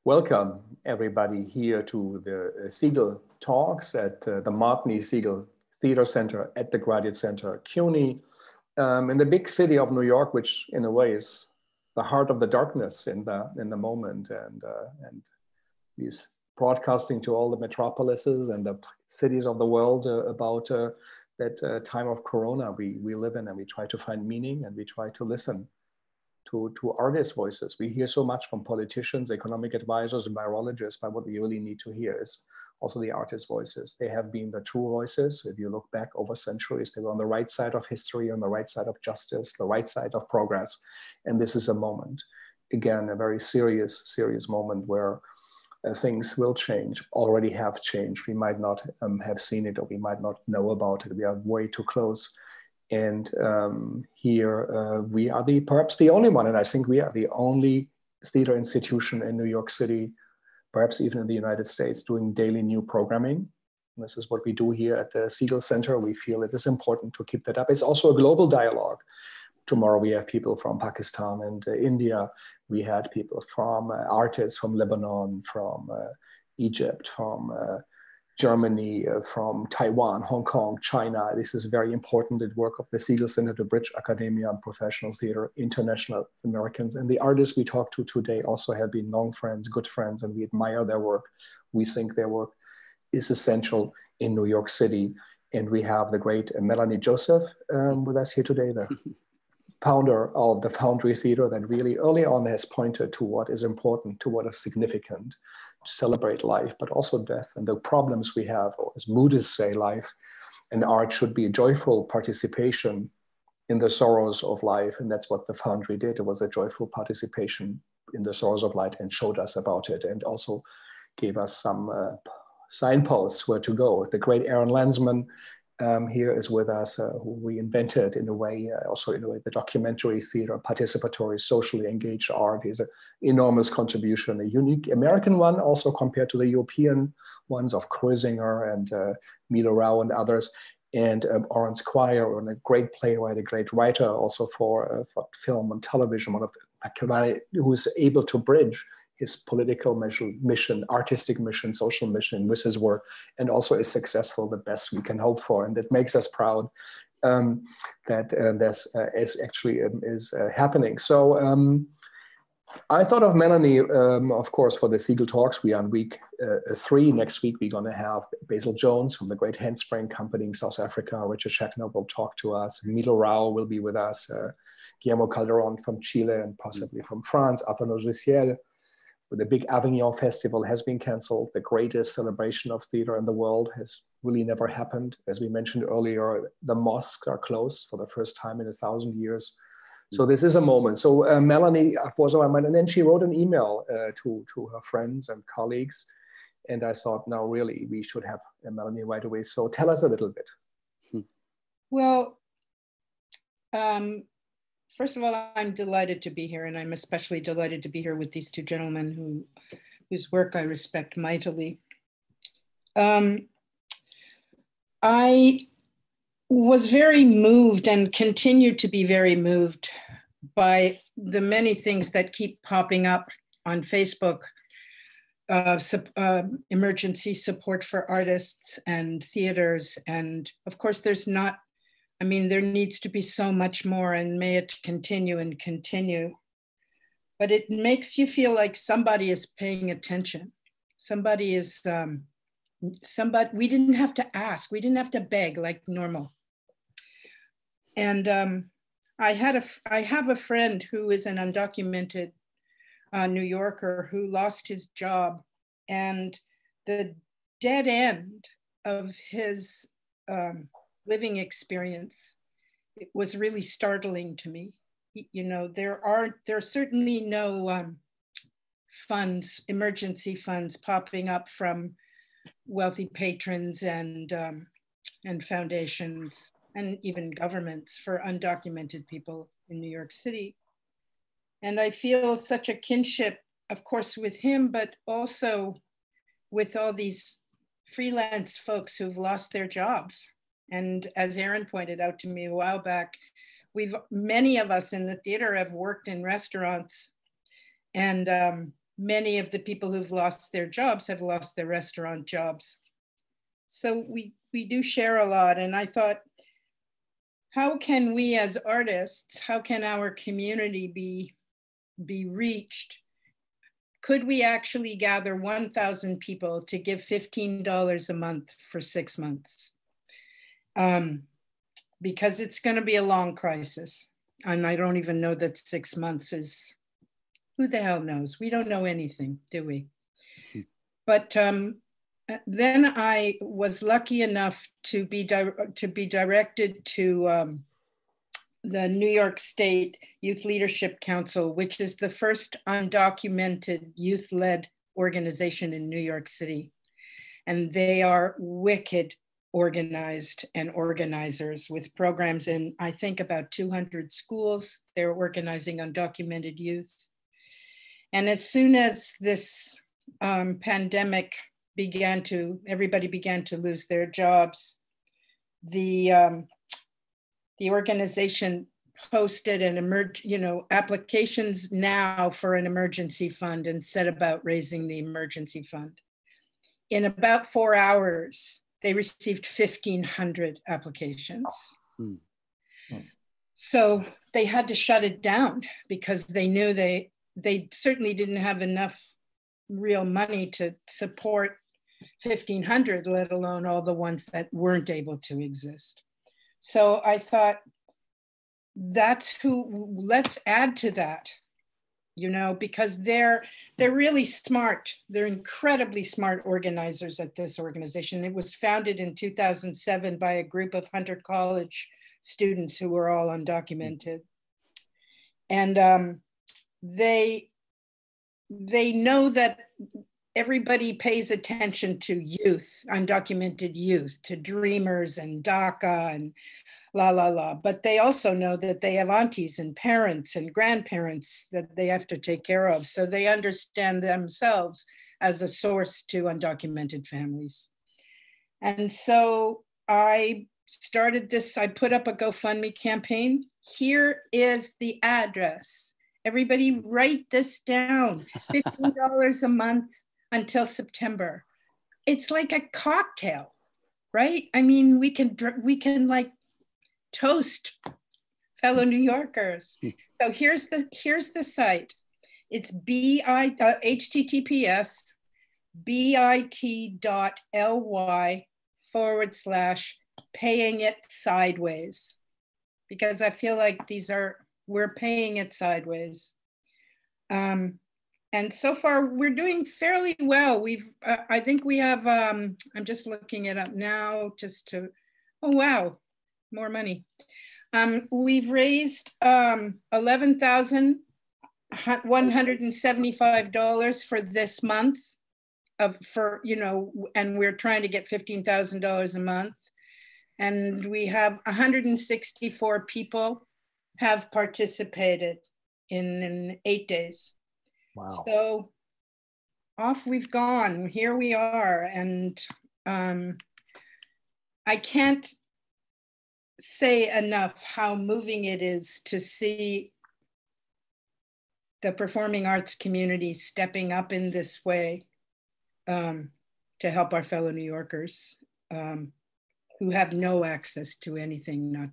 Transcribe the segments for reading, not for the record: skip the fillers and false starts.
Welcome everybody here to the Segal talks at the Martini Segal Theater Center at the Graduate Center, CUNY, in the big city of New York, which in a way is the heart of the darkness in the moment, and is broadcasting to all the metropolises and the cities of the world about that time of Corona we live in, and we try to find meaning and we try to listen to artists' voices. We hear so much from politicians, economic advisors, and virologists, but what we really need to hear is also the artists' voices. They have been the true voices. If you look back over centuries, they were on the right side of history, on the right side of justice, the right side of progress. And this is a moment, again, a very serious moment where things will change, already have changed. We might not have seen it, or we might not know about it. We are way too close. And here we are perhaps the only one, and I think we are the only theater institution in New York City, perhaps even in the United States, doing daily new programming. And this is what we do here at the Segal Center. We feel it is important to keep that up. It's also a global dialogue. Tomorrow we have people from Pakistan and India. We had people from artists from Lebanon, from Egypt, from Germany, from Taiwan, Hong Kong, China. This is very important, the work of the Segal Center to bridge academia and professional theater, international Americans. And the artists we talked to today also have been long friends, good friends, and we admire their work. We think their work is essential in New York City. And we have the great Melanie Joseph with us here today, the founder of the Foundry Theatre, that really early on has pointed to what is important, to what is significant, to celebrate life, but also death and the problems we have, or as Buddhists say, life and art should be a joyful participation in the sorrows of life. And that's what the Foundry did. It was a joyful participation in the sorrows of life and showed us about it, and also gave us some signposts where to go. The great Landsman here is with us, who we invented in a way, the documentary theater, participatory, socially engaged art. Is an enormous contribution, a unique American one also compared to the European ones of Kreuzinger and Milo Rao and others, and Aurin Squire, and a great playwright, a great writer also for film and television, one of the, who is able to bridge his political mission, artistic mission, social mission with his work, and also is successful, the best we can hope for. And it makes us proud that this is actually happening. So I thought of Melanie, of course, for the Segal Talks. We are on week 3. Next week, we're gonna have Basil Jones from the great Handspring Company in South Africa. Richard Schechner will talk to us. Milo Rao will be with us. Guillermo Calderon from Chile and possibly from France. Arthur Nogiciel. The big Avignon Festival has been canceled. The greatest celebration of theater in the world has really never happened. As we mentioned earlier, the mosques are closed for the first time in 1,000 years. So this is a moment. So Melanie was on my mind, and then she wrote an email to her friends and colleagues. And I thought, now really, we should have Melanie right away. So tell us a little bit. Well, first of all, I'm delighted to be here, and I'm especially delighted to be here with these two gentlemen whose work I respect mightily. I was very moved and continue to be very moved by the many things that keep popping up on Facebook, emergency support for artists and theaters. And of course, there needs to be so much more, and may it continue and continue. But it makes you feel like somebody is paying attention. Somebody is, we didn't have to ask, we didn't have to beg like normal. And I have a friend who is an undocumented New Yorker who lost his job, and the dead end of his living experience, it was really startling to me. You know, there are certainly no funds, emergency funds popping up from wealthy patrons and foundations and even governments for undocumented people in New York City. And I feel such a kinship, of course, with him, but also with all these freelance folks who've lost their jobs. And as Aaron pointed out to me a while back, many of us in the theater have worked in restaurants, and many of the people who've lost their jobs have lost their restaurant jobs. So we do share a lot. And I thought, how can we as artists, how can our community be reached? Could we actually gather 1,000 people to give $15 a month for 6 months? Because it's going to be a long crisis. And I don't even know that 6 months is, who the hell knows? We don't know anything, do we? But then I was lucky enough to be directed to the New York State Youth Leadership Council, which is the first undocumented youth-led organization in New York City. And they are wicked organized and organizers with programs in, I think, about 200 schools. They're organizing undocumented youth. And as soon as this pandemic everybody began to lose their jobs, the organization posted applications now for an emergency fund and set about raising the emergency fund. In about 4 hours, they received 1,500 applications. So they had to shut it down because they knew they certainly didn't have enough real money to support 1,500, let alone all the ones that weren't able to exist. So I thought, let's add to that, because they're really smart. They're incredibly smart organizers at this organization. It was founded in 2007 by a group of Hunter College students who were all undocumented. And they know that everybody pays attention to youth, undocumented youth, to dreamers and DACA and but they also know that they have aunties and parents and grandparents that they have to take care of. So they understand themselves as a source to undocumented families. And so I started this, I put up a GoFundMe campaign. Here is the address. Everybody write this down, $15 a month until September. It's like a cocktail, right? I mean, we can like toast fellow New Yorkers. So here's the site. It's https bit.ly/paying it sideways, because I feel like we're paying it sideways. And so far we're doing fairly well. I think we have, I'm just looking it up now oh wow, more money. We've raised $11,175 for this month and we're trying to get $15,000 a month. And we have 164 people have participated in 8 days. Wow. So off we've gone, here we are. And I can't say enough how moving it is to see the performing arts community stepping up in this way to help our fellow New Yorkers who have no access to anything,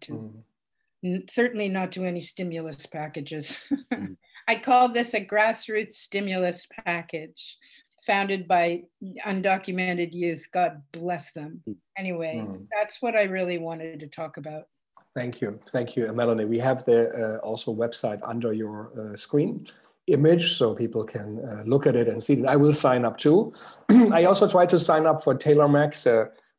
certainly not to any stimulus packages. I call this a grassroots stimulus package founded by undocumented youth. God bless them. Anyway, that's what I really wanted to talk about. Thank you, Melanie. We have the also website under your screen image, so people can look at it and see it. I will sign up too. I also tried to sign up for Taylor Mack's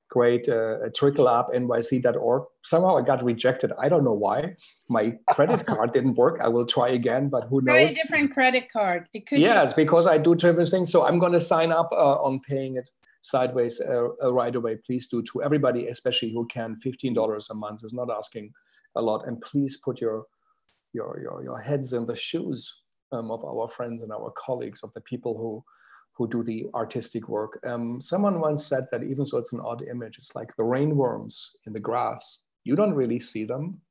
great trickle up nyc.org. Somehow I got rejected. I don't know why. My credit card didn't work. I will try again, but who knows? Try a different credit card. Yes, because I do trivial things. So I'm going to sign up on paying it sideways right away. Please do to everybody, especially who can. $15 a month is not asking a lot. And please put your heads in the shoes of our friends and our colleagues, of the people who do the artistic work. Someone once said that even though it's an odd image, it's like the rainworms in the grass. You don't really see them,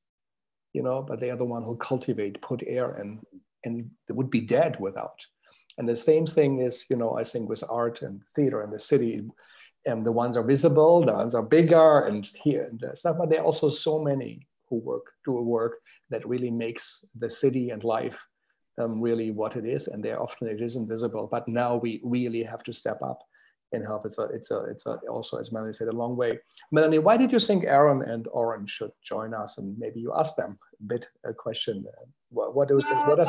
but they are the one who cultivate, put air, and they would be dead without And the same thing is, you know, I think with art and theater in the city, and the ones are visible, the ones are bigger and here and stuff, but there are also so many who do a work that really makes the city and life really what it is. And there often it is invisible, but now we really have to step up and help. It's also, as Melanie said, a long way. Melanie, why did you think Aaron and Aurin should join us? And maybe you ask them a question. What does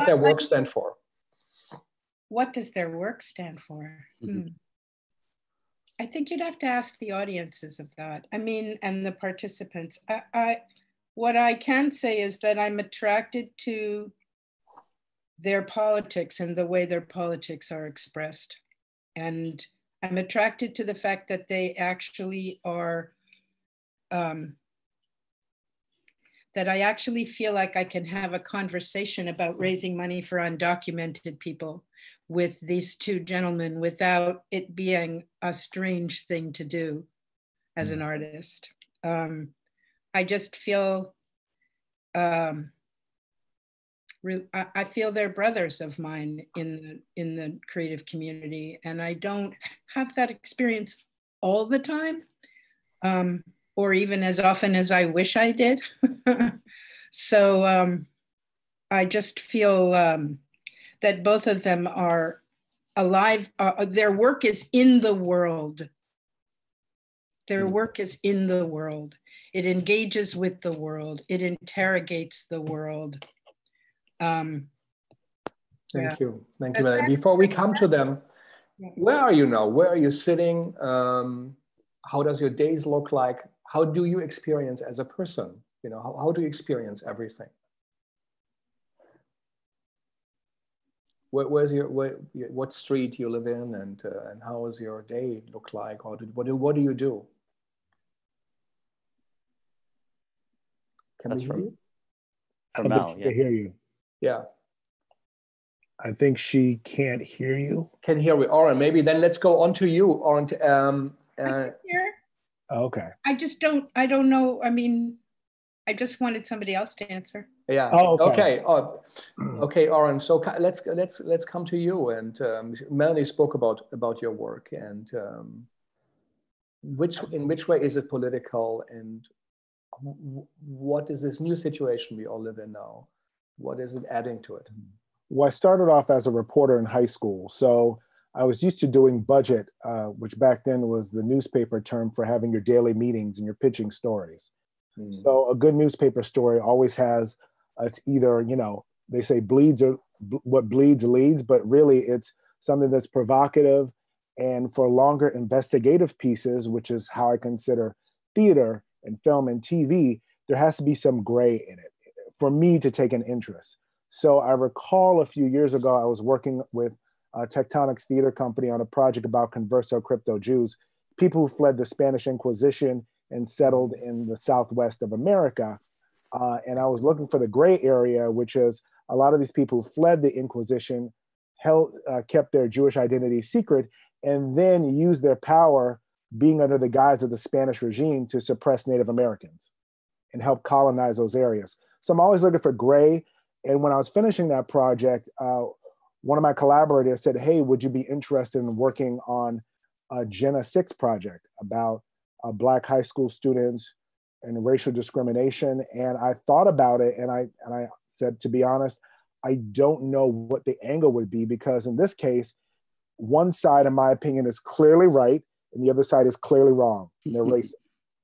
their work stand for? What does their work stand for? Mm-hmm. I think you'd have to ask the audiences of that. I mean, and the participants. What I can say is that I'm attracted to their politics and the way their politics are expressed. And I'm attracted to the fact that they actually are, that I actually feel like I can have a conversation about raising money for undocumented people with these two gentlemen without it being a strange thing to do as an artist. I just feel, I feel they're brothers of mine in the creative community, and I don't have that experience all the time, or even as often as I wish I did. So I just feel that both of them are alive. Their work is in the world. Their work is in the world. It engages with the world. It interrogates the world. Thank you. Thank you, Melanie. Before we come to them, where are you now? Where are you sitting? How does your days look like? How do you experience as a person? You know, how do you experience everything? What street you live in, and how does your day look like? What do you do? Can we hear you? From Mel, yeah. Hear you. Yeah. I think she can't hear you. Can hear we, Aurin. Maybe then let's go on to you, Aurin. Here. Okay. I don't know. I mean, I just wanted somebody else to answer. Yeah. Oh, okay. Okay, Aurin. So let's come to you. And Melanie spoke about your work, and in which way is it political, and what is this new situation we all live in now? What is it adding to it? Well, I started off as a reporter in high school. So I was used to doing budget, which back then was the newspaper term for having your daily meetings and your pitching stories. So a good newspaper story always has, it's either, you know, they say bleeds or what bleeds leads, but really it's something that's provocative. And for longer investigative pieces, which is how I consider theater and film and TV, there has to be some gray in it for me to take an interest. So I recall a few years ago, I was working with Tectonics Theater Company on a project about converso crypto Jews, people who fled the Spanish Inquisition and settled in the Southwest of America. And I was looking for the gray area, which is a lot of these people who fled the Inquisition, kept their Jewish identity secret, and then used their power being under the guise of the Spanish regime to suppress Native Americans and help colonize those areas. So I'm always looking for gray. And when I was finishing that project, one of my collaborators said, hey, would you be interested in working on a Jenna 6 project about Black high school students and racial discrimination? And I thought about it, and I said, to be honest, I don't know what the angle would be, because in this case, one side, in my opinion, is clearly right, and the other side is clearly wrong. And they're racist.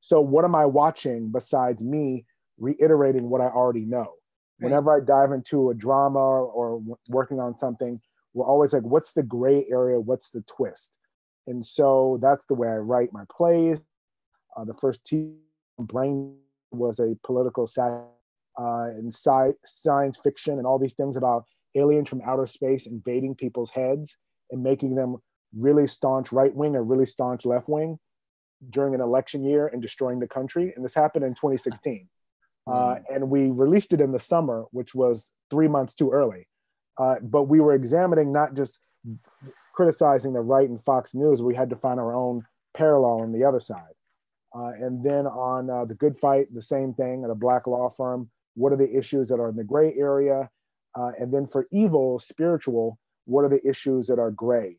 So what am I watching besides me reiterating what I already know? Whenever I dive into a drama or working on something, we're always like, what's the gray area? What's the twist? And so that's the way I write my plays. The first Brain was a political satire and science fiction and all these things about aliens from outer space invading people's heads and making them really staunch right-wing or really staunch left-wing during an election year and destroying the country. And this happened in 2016. And we released it in the summer, which was 3 months too early. But we were examining, not just criticizing the right and Fox News, we had to find our own parallel on the other side. And then on The Good Fight, the same thing, at a Black law firm, what are the issues that are in the gray area? And then for Evil, Spiritual, what are the issues that are gray,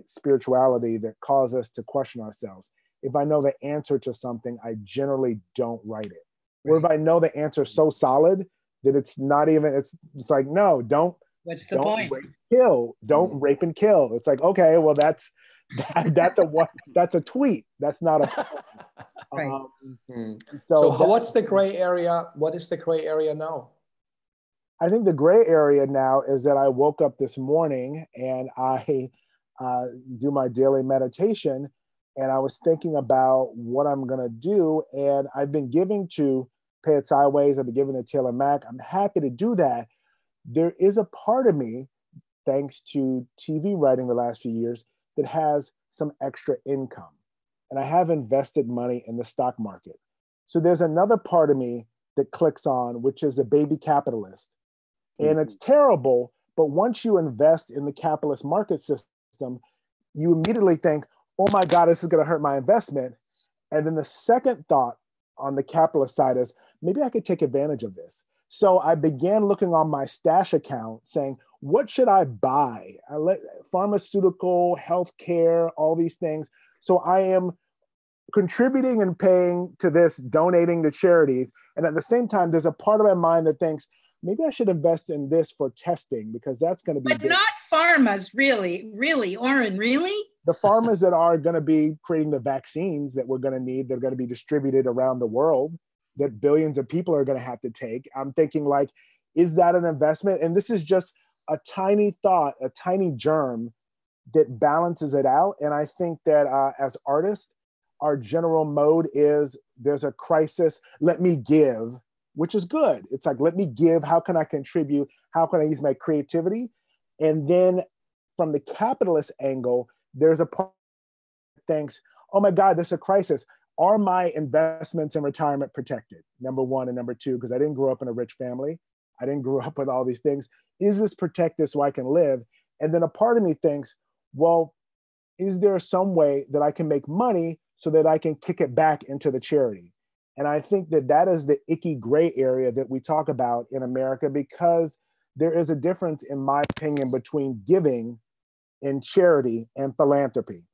spirituality that cause us to question ourselves. If I know the answer to something, I generally don't write it. Or if I know the answer is so solid that it's not even, it's like, no, don't. What's the point? Rape, kill. Don't rape and kill. It's like, okay, well, that's a tweet. That's not a. Right. So what's the gray area? What is the gray area now? I think the gray area now is that I woke up this morning and I do my daily meditation, and I was thinking about what I'm gonna do, and I've been giving to Pay It Sideways. I've been giving to T.I.M.E. I'm happy to do that. There is a part of me, thanks to TV writing the last few years, that has some extra income. And I have invested money in the stock market. So there's another part of me that clicks on, which is a baby capitalist. And it's terrible, but once you invest in the capitalist market system, you immediately think, oh my God, this is gonna hurt my investment. And then the second thought on the capitalist side is, maybe I could take advantage of this. So I began looking on my stash account saying, what should I buy? Pharmaceutical, healthcare, all these things. So I am contributing and paying to this, donating to charities. And at the same time, there's a part of my mind that thinks, maybe I should invest in this for testing because that's going to be. But good. Not pharmas, really, Aurin, really? The pharmas that are going to be creating the vaccines that we're going to need, they're going to be distributed around the world, that billions of people are going to have to take. I'm thinking like, is that an investment? And this is just a tiny thought, a tiny germ that balances it out. And I think that as artists, our general mode is there's a crisis, let me give, which is good. It's like, let me give, how can I contribute? How can I use my creativity? And then from the capitalist angle, there's a part that thinks, oh my God, there's a crisis. Are my investments in retirement protected? Number one, and number two, because I didn't grow up in a rich family. I didn't grow up with all these things. Is this protected so I can live? And then a part of me thinks, well, is there some way that I can make money so that I can kick it back into the charity? And I think that that is the icky gray area that we talk about in America, because there is a difference, in my opinion, between giving and charity and philanthropy.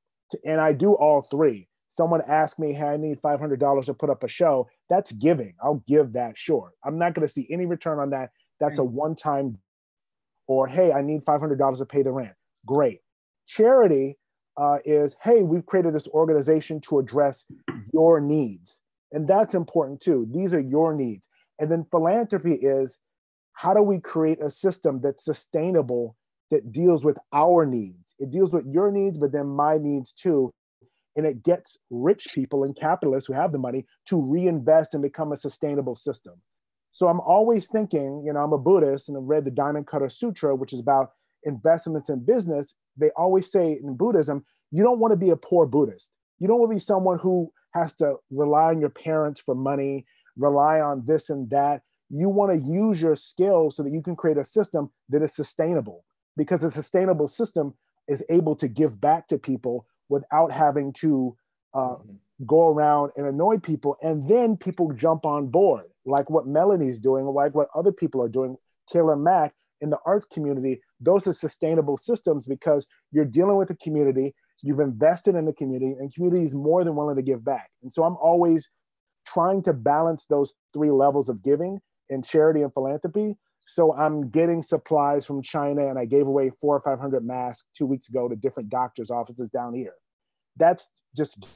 And I do all three. Someone asked me, hey, I need $500 to put up a show. That's giving. I'll give that, sure. I'm not going to see any return on that. That's a one-time. Or, hey, I need $500 to pay the rent. Great. Charity is, hey, we've created this organization to address your needs. And that's important too. These are your needs. And then philanthropy is, how do we create a system that's sustainable, that deals with our needs? It deals with your needs, but then my needs too. And it gets rich people and capitalists who have the money to reinvest and become a sustainable system. So I'm always thinking, you know, I'm a Buddhist and I've read the Diamond Cutter Sutra, which is about investments in business. They always say in Buddhism, you don't want to be a poor Buddhist. You don't want to be someone who has to rely on your parents for money, rely on this and that. You want to use your skills so that you can create a system that is sustainable, because a sustainable system is able to give back to people without having to go around and annoy people. And then people jump on board, like what Melanie's doing, like what other people are doing, Taylor Mack in the arts community. Those are sustainable systems because you're dealing with the community, you've invested in the community, and community is more than willing to give back. And so I'm always trying to balance those three levels of giving in charity and philanthropy. So I'm getting supplies from China, and I gave away 400 or 500 masks 2 weeks ago to different doctors' offices down here. That's just,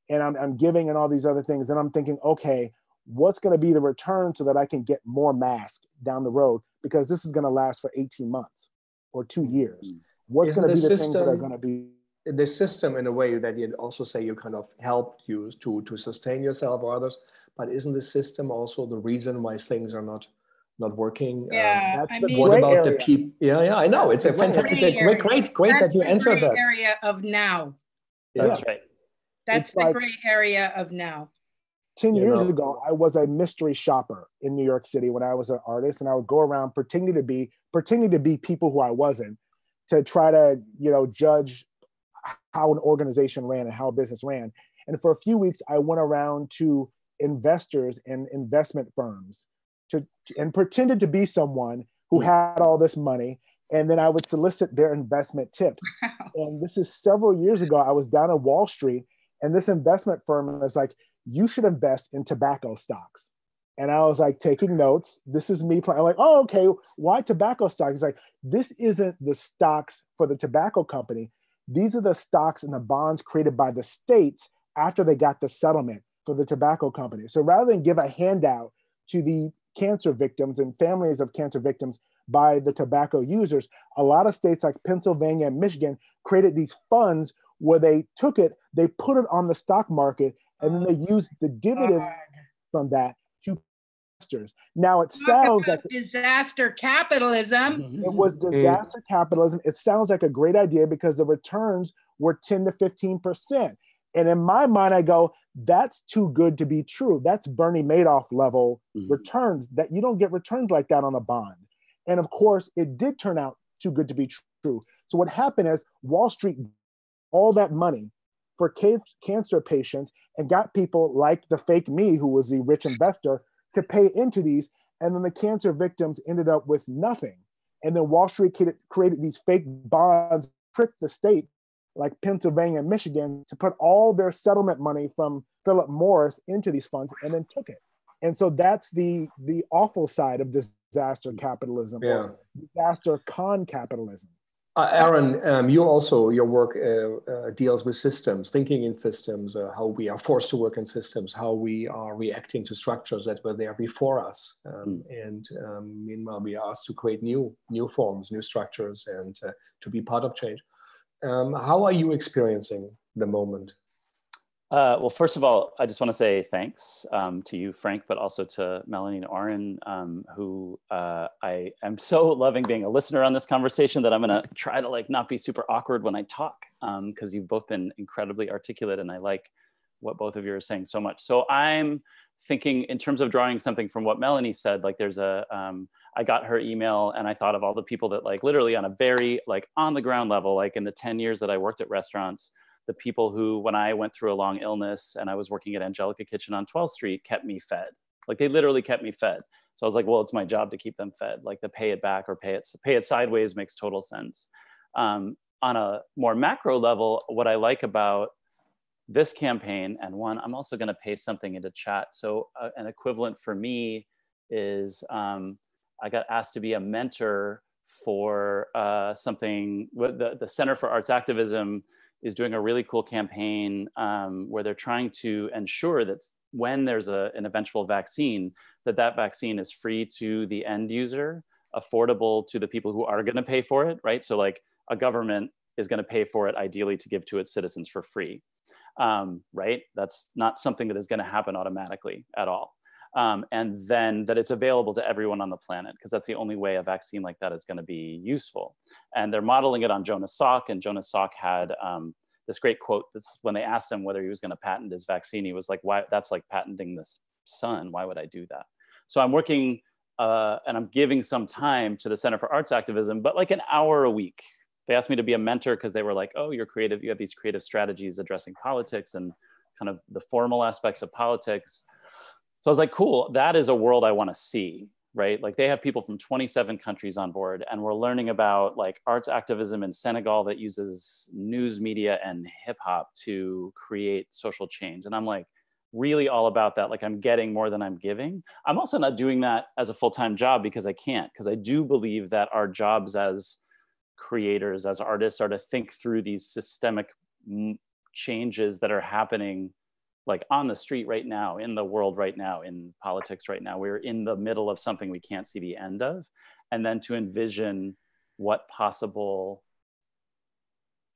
and I'm giving and all these other things. Then I'm thinking, okay, what's going to be the return so that I can get more masks down the road? Because this is going to last for 18 months or 2 years. What's going to be the things that are going to be? The system, in a way that you also say you kind of helped you to sustain yourself or others, but isn't the system also the reason why things are not working? Yeah, that's the what about area. the people? Yeah, I know. It's a fantastic, great that you answered that. Area of now. That's right. That's the gray area of now. 10 years ago, I was a mystery shopper in New York City when I was an artist, and I would go around pretending to be people who I wasn't, to try to, judge how an organization ran and how a business ran. And for a few weeks, I went around to investors and investment firms and pretended to be someone who had all this money, And then I would solicit their investment tips. Wow. And this is several years ago. I was down on Wall Street, and this investment firm was like, you should invest in tobacco stocks. And I was like taking notes. This is me playing. I'm like, oh, okay, why tobacco stocks? It's like, this isn't the stocks for the tobacco company. These are the stocks and the bonds created by the states after they got the settlement for the tobacco company. So rather than give a handout to the cancer victims and families of cancer victims by the tobacco users, a lot of states like Pennsylvania and Michigan created these funds where they took it, they put it on the stock market, and then they used the dividend from that to investors. Now it sounds like disaster capitalism. it was disaster capitalism. It sounds like a great idea because the returns were 10 to 15%. And in my mind, I go, that's too good to be true. That's Bernie Madoff level returns. That you don't get returns like that on a bond. And of course, it did turn out too good to be true. So what happened is Wall Street, all that money for cancer patients, and got people like the fake me, who was the rich investor, to pay into these. And then the cancer victims ended up with nothing. And then Wall Street created these fake bonds, tricked the state like Pennsylvania and Michigan to put all their settlement money from Philip Morris into these funds, and then took it. And so that's the awful side of disaster capitalism, or disaster con capitalism. Aurin, your work deals with systems, thinking in systems, how we are forced to work in systems, how we are reacting to structures that were there before us. And meanwhile, we are asked to create new forms, new structures, and to be part of change. How are you experiencing the moment? Well, first of all, I just want to say thanks to you, Frank, but also to Melanie and Aurin, who I am so loving being a listener on this conversation that I'm going to try to not be super awkward when I talk, because you've both been incredibly articulate, and I like what both of you are saying so much. So I'm thinking in terms of drawing something from what Melanie said, there's I got her email and I thought of all the people that literally on a very on the ground level, in the 10 years that I worked at restaurants, the people who, when I went through a long illness and I was working at Angelica Kitchen on 12th Street, kept me fed. They literally kept me fed. So I was like, well, it's my job to keep them fed. To pay it back or pay it sideways makes total sense. On a more macro level, what I like about this campaign, and one, I'm also going to paste something into chat. So an equivalent for me is I got asked to be a mentor for something. The Center for Arts Activism is doing a really cool campaign where they're trying to ensure that when there's an eventual vaccine, that vaccine is free to the end user, affordable to the people who are going to pay for it, right? So a government is going to pay for it, ideally to give to its citizens for free, right? That's not something that is going to happen automatically at all. And then that it's available to everyone on the planet, because that's the only way a vaccine like that is going to be useful. And they're modeling it on Jonas Salk, and Jonas Salk had this great quote. That's when they asked him whether he was going to patent his vaccine, he was like, "Why? That's like patenting the sun. Why would I do that?" So I'm working and I'm giving some time to the Center for Arts Activism, but an hour a week. They asked me to be a mentor because they were like, "Oh, you're creative. You have these creative strategies addressing politics and kind of the formal aspects of politics." So I was like, cool, that is a world I want to see, right? They have people from 27 countries on board, and we're learning about arts activism in Senegal that uses news media and hip hop to create social change. And I'm really all about that. I'm getting more than I'm giving. I'm also not doing that as a full-time job because I can't, because I do believe that our jobs as creators, as artists, are to think through these systemic changes that are happening on the street right now, in the world right now, in politics right now. We're in the middle of something we can't see the end of. And then to envision what possible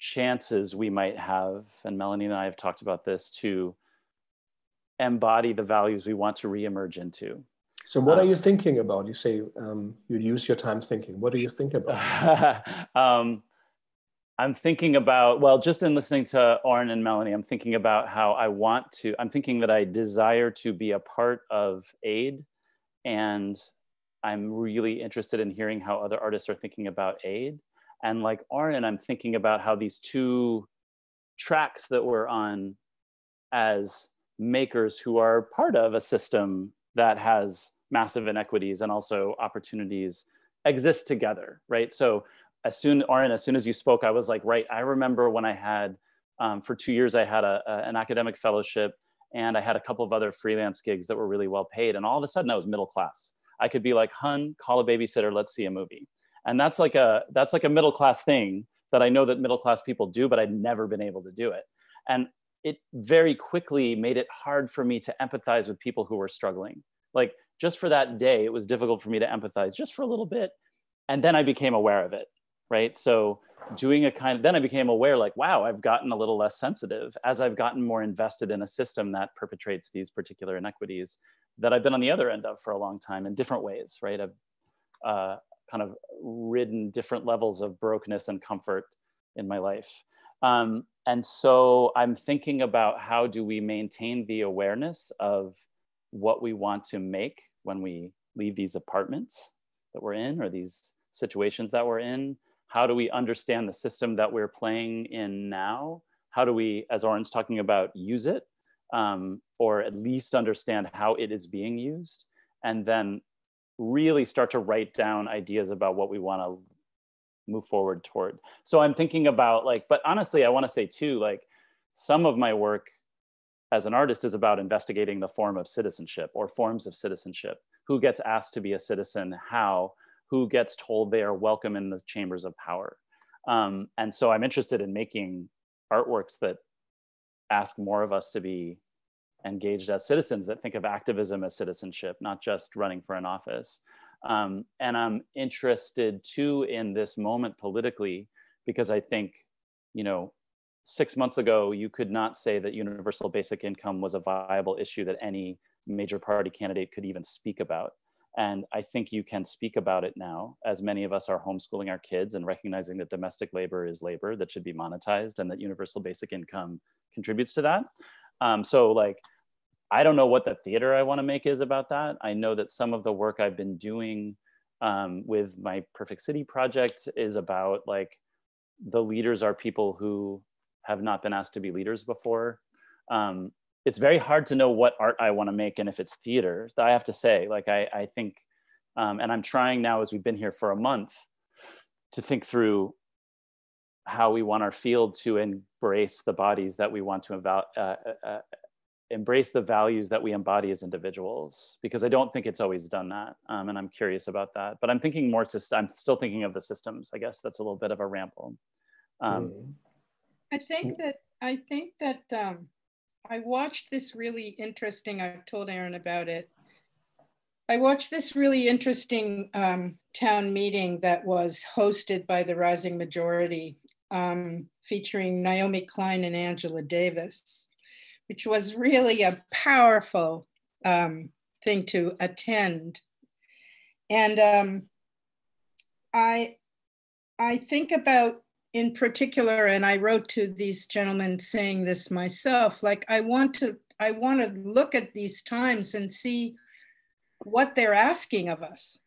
chances we might have, and Melanie and I have talked about this, to embody the values we want to reemerge into. So what are you thinking about? You say you use your time thinking. What do you think about? I'm thinking about, well, just in listening to Aurin and Melanie, I'm thinking about how I'm thinking that I desire to be a part of aid. And I'm really interested in hearing how other artists are thinking about aid. And like Aurin, I'm thinking about how these two tracks that we're on as makers who are part of a system that has massive inequities and also opportunities exist together, right? So Aurin, as soon as you spoke, I was like, right, I remember when I had, for 2 years, I had an academic fellowship, and I had a couple of other freelance gigs that were really well paid. And all of a sudden I was middle class. I could be like, hun, call a babysitter, let's see a movie. And that's like a middle class thing that I know that middle class people do, but I'd never been able to do it. And it very quickly made it hard for me to empathize with people who were struggling. Like just for that day, it was difficult for me to empathize just for a little bit. And then I became aware of it, right? So then I became aware, like, wow, I've gotten a little less sensitive as I've gotten more invested in a system that perpetrates these particular inequities that I've been on the other end of for a long time in different ways, right? I've kind of ridden different levels of brokenness and comfort in my life. And so I'm thinking about how do we maintain the awareness of what we want to make when we leave these apartments that we're in or these situations that we're in. How do we understand the system that we're playing in now? How do we, as Aurin's talking about, use it? Or at least understand how it is being used? And then really start to write down ideas about what we want to move forward toward. So I'm thinking about like, but honestly, I want to say too, like some of my work as an artist is about investigating the form of citizenship or forms of citizenship. Who gets asked to be a citizen? How? Who gets told they are welcome in the chambers of power? And so I'm interested in making artworks that ask more of us to be engaged as citizens, that think of activism as citizenship, not just running for an office. And I'm interested too in this moment politically, because I think, 6 months ago, you could not say that universal basic income was a viable issue that any major party candidate could even speak about. And I think you can speak about it now, as many of us are homeschooling our kids and recognizing that domestic labor is labor that should be monetized and that universal basic income contributes to that. So like, I don't know what the theater I want to make is about that. I know that some of the work I've been doing with my Perfect City project is about like, the leaders are people who have not been asked to be leaders before. It's very hard to know what art I want to make and if it's theater. I have to say, like, I think, and I'm trying now as we've been here for a month to think through how we want our field to embrace the bodies that we want to embrace the values that we embody as individuals, because I don't think it's always done that. And I'm curious about that, but I'm thinking more, I'm still thinking of the systems. I guess that's a little bit of a ramble. I think that I watched this really interesting, I've told Aurin about it. I watched this really interesting town meeting that was hosted by the Rising Majority, featuring Naomi Klein and Angela Davis, which was really a powerful thing to attend. And I think about, in particular, and I wrote to these gentlemen saying this myself, like I want to look at these times and see what they're asking of us.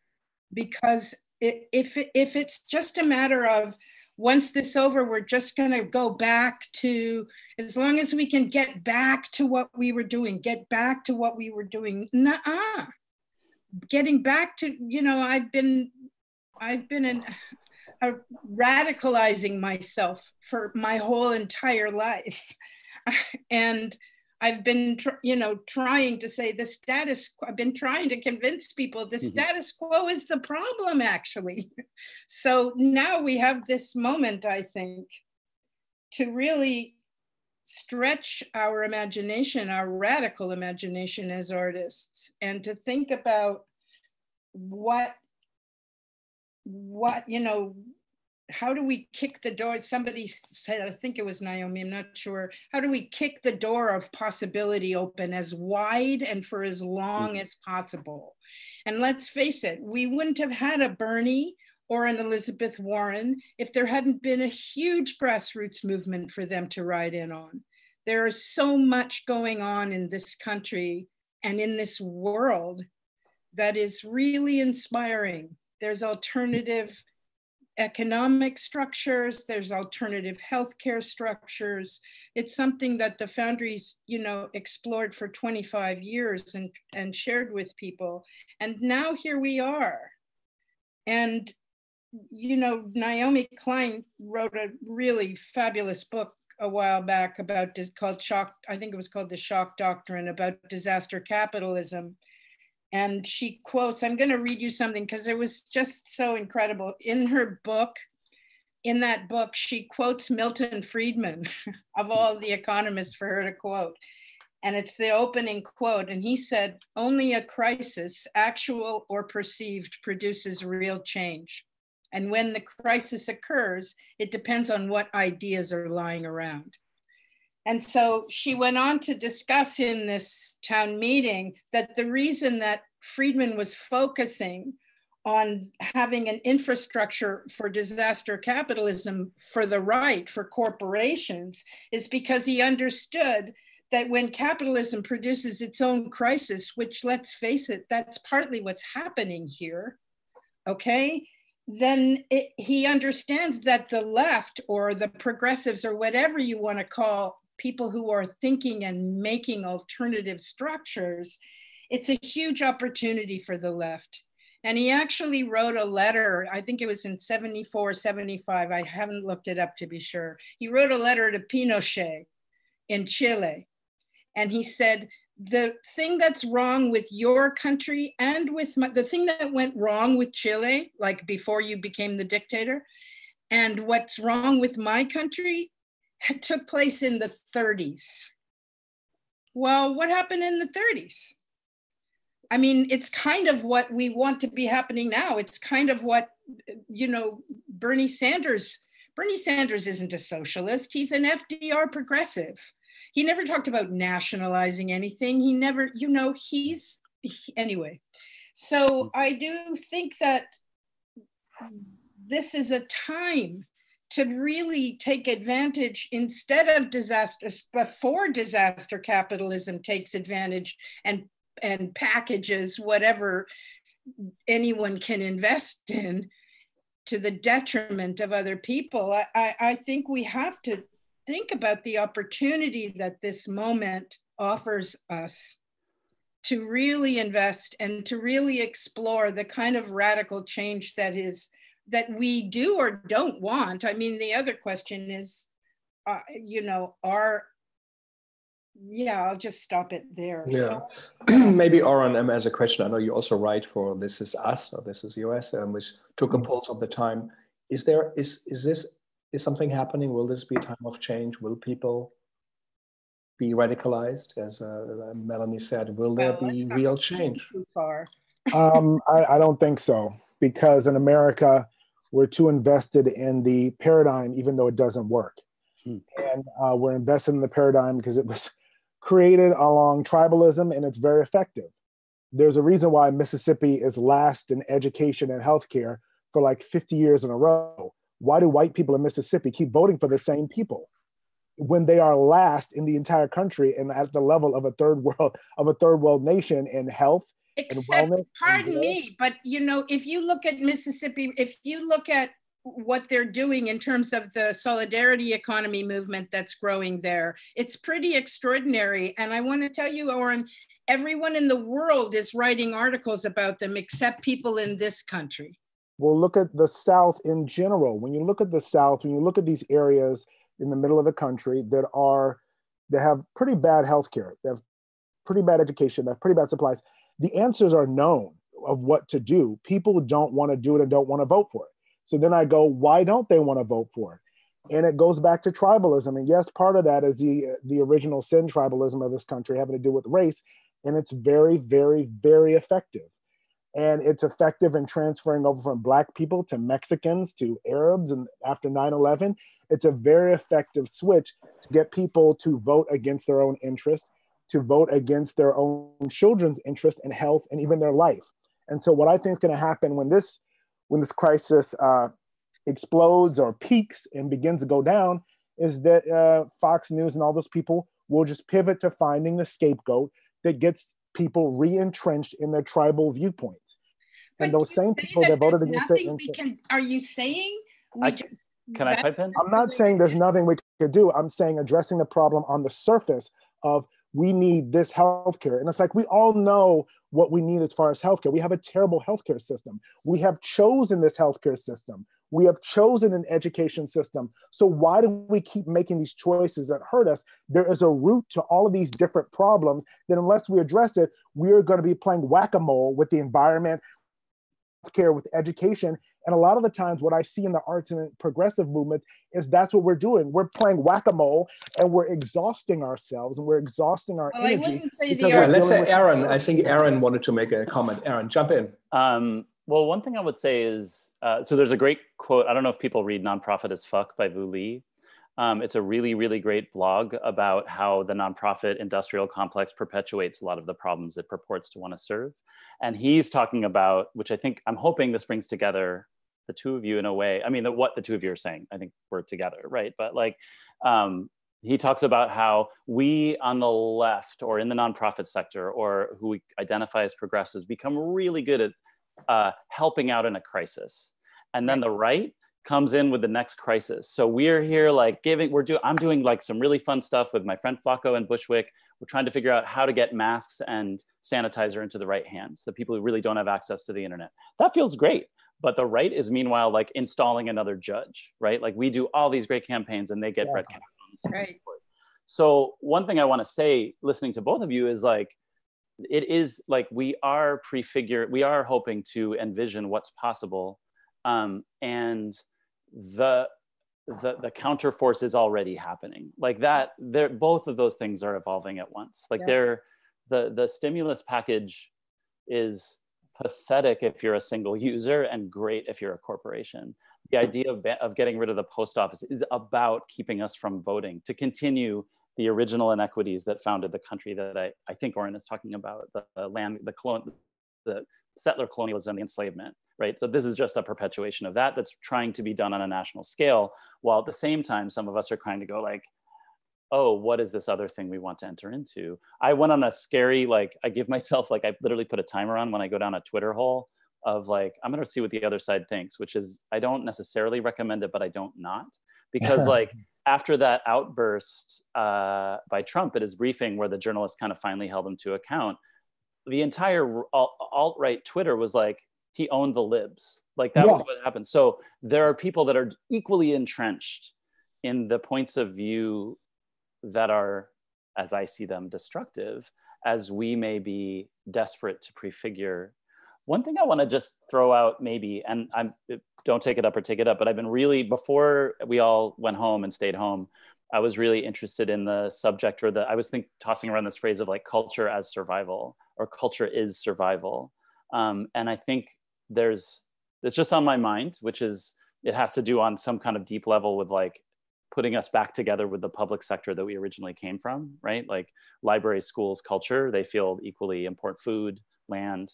Because if it's just a matter of, once this over, we're just gonna go back to, as long as we can get back to what we were doing, Nuh-uh. Getting back to, I've been radicalizing myself for my whole entire life. And I've been, trying to say I've been trying to convince people the status quo is the problem, actually. So now we have this moment, I think, to really stretch our imagination, our radical imagination as artists, and to think about what how do we kick the door? Somebody said, I think it was Naomi, I'm not sure. How do we kick the door of possibility open as wide and for as long as possible? And let's face it, we wouldn't have had a Bernie or an Elizabeth Warren if there hadn't been a huge grassroots movement for them to ride in on. There is so much going on in this country and in this world that is really inspiring. There's alternative economic structures, there's alternative healthcare structures. It's something that the Foundry's, explored for 25 years and shared with people. And now here we are. And you know, Naomi Klein wrote a really fabulous book a while back about called Shock, I think it was called The Shock Doctrine, about disaster capitalism. And she quotes, I'm going to read you something because it was just so incredible. In her book, in that book, she quotes Milton Friedman, of all the economists for her to quote. And it's the opening quote. And he said, only a crisis, actual or perceived, produces real change. And when the crisis occurs, it depends on what ideas are lying around. And so she went on to discuss in this town meeting that the reason that Friedman was focusing on having an infrastructure for disaster capitalism for the right, for corporations, is because he understood that when capitalism produces its own crisis, which, let's face it, that's partly what's happening here, okay? Then he understands that the left or the progressives or whatever you want to call people who are thinking and making alternative structures, it's a huge opportunity for the left. And he actually wrote a letter, I think it was in 74, 75, I haven't looked it up to be sure. He wrote a letter to Pinochet in Chile. And he said, the thing that's wrong with your country and with the thing that went wrong with Chile, like before you became the dictator, and what's wrong with my country took place in the 30s. Well, what happened in the 30s? I mean, it's kind of what we want to be happening now. It's kind of what, you know, Bernie Sanders isn't a socialist. He's an FDR progressive. He never talked about nationalizing anything. He never, you know, anyway. So I do think that this is a time to really take advantage instead of disasters, before disaster capitalism takes advantage and packages whatever anyone can invest in to the detriment of other people. I think we have to think about the opportunity that this moment offers us to really invest and to really explore the kind of radical change that we do or don't want. I mean, the other question is, you know, I'll just stop it there. Yeah. So, maybe Aurin, as a question, I know you also write for This Is Us or This Is US, which took a pulse of the time. Is something happening? Will this be a time of change? Will people be radicalized? As Melanie said, will there be real change? Too far. I don't think so, because in America, we're too invested in the paradigm, even though it doesn't work. And we're invested in the paradigm because it was created along tribalism and it's very effective. There's a reason why Mississippi is last in education and healthcare for like 50 years in a row. Why do white people in Mississippi keep voting for the same people when they are last in the entire country and at the level of a third world nation in health and wellness? Pardon me, but you know, if you look at Mississippi, if you look at what they're doing in terms of the solidarity economy movement that's growing there, it's pretty extraordinary. And I want to tell you, Aurin, everyone in the world is writing articles about them except people in this country. Well, look at the South in general. When you look at the South, when you look at these areas in the middle of the country that have pretty bad healthcare, they have pretty bad education, they have pretty bad supplies, the answers are known of what to do. People don't want to do it and don't want to vote for it. So then I go, why don't they want to vote for it? And it goes back to tribalism. And yes, part of that is the original sin tribalism of this country having to do with race. And it's very, very, very effective. And it's effective in transferring over from Black people to Mexicans to Arabs. And after 9/11, it's a very effective switch to get people to vote against their own interests, to vote against their own children's interest in health and even their life. And so what I think is going to happen when this crisis explodes or peaks and begins to go down is that Fox News and all those people will just pivot to finding the scapegoat that gets people re-entrenched in their tribal viewpoints. And those same people that voted against it. Are you saying can I pipe in? I'm not saying there's nothing we could do. I'm saying addressing the problem on the surface of we need this healthcare. And it's like, we all know what we need as far as healthcare. We have a terrible healthcare system. We have chosen this healthcare system. We have chosen an education system. So why do we keep making these choices that hurt us? There is a root to all of these different problems that unless we address it, we are going to be playing whack-a-mole with the environment, care, with education. And a lot of the times what I see in the arts and progressive movement is that's what we're doing. We're playing whack-a-mole and we're exhausting ourselves and we're exhausting our energy. I wouldn't say yeah, let's say Aaron, I think Aaron wanted to make a comment. Aaron, jump in. Well, one thing I would say is, so there's a great quote, I don't know if people read Nonprofit as Fuck by Vu Lee. It's a really, really great blog about how the nonprofit industrial complex perpetuates a lot of the problems it purports to want to serve. And he's talking about, which I think, I'm hoping this brings together the two of you in a way. I mean, what the two of you are saying, I think we're together, right? But like, he talks about how we on the left or in the nonprofit sector or who we identify as progressives become really good at helping out in a crisis. And then the right comes in with the next crisis. So we're here like I'm doing like some really fun stuff with my friend Flacco and Bushwick. We're trying to figure out how to get masks and sanitizer into the right hands, the people who really don't have access to the internet. That feels great. But the right is meanwhile like installing another judge, right? Like we do all these great campaigns and they get breadcrumbs. Right. So one thing I want to say, listening to both of you, is like, it is like we are hoping to envision what's possible. And the counterforce is already happening. Like that, both of those things are evolving at once. Like the stimulus package is pathetic if you're a single user and great if you're a corporation. The idea of getting rid of the post office is about keeping us from voting, to continue the original inequities that founded the country that I think Aurin is talking about, the settler colonialism, the enslavement, right? So this is just a perpetuation of that that's trying to be done on a national scale, while at the same time, some of us are trying to go like, oh, what is this other thing we want to enter into? I went on a scary, like, I give myself, like, I literally put a timer on when I go down a Twitter hole of like, I'm gonna see what the other side thinks, which is, I don't necessarily recommend it, but I don't not. Because like, after that outburst by Trump at his briefing, where the journalist kind of finally held him to account, the entire alt-right Twitter was like, he owned the libs. Like that was what happened. So there are people that are equally entrenched in the points of view that are, as I see them, destructive, as we may be desperate to prefigure. One thing I want to just throw out maybe, and don't take it up or take it up, but I've been really, before we all went home and stayed home, I was really interested in the subject, or I was tossing around this phrase of like culture as survival, or culture is survival. And I think it's just on my mind, which is, it has to do on some kind of deep level with like putting us back together with the public sector that we originally came from, right? Like libraries, schools, culture, they feel equally important, food, land,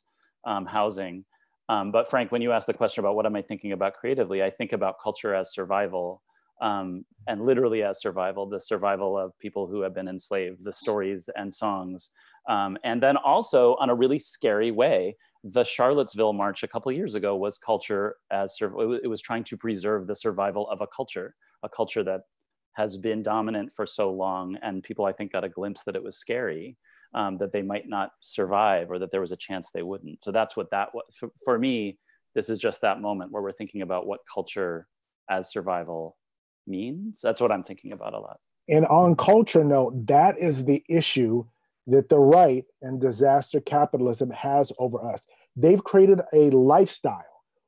housing. But Frank, when you ask the question about what am I thinking about creatively, I think about culture as survival, and literally as survival, the survival of people who have been enslaved, the stories and songs. And then also, on a really scary way, the Charlottesville March a couple of years ago was culture as it was trying to preserve the survival of a culture that has been dominant for so long, and people I think got a glimpse that it was scary, that they might not survive, or that there was a chance they wouldn't. So that's what that was. For me, this is just that moment where we're thinking about what culture as survival means. That's what I'm thinking about a lot. And on culture note, that is the issue that the right and disaster capitalism has over us. They've created a lifestyle.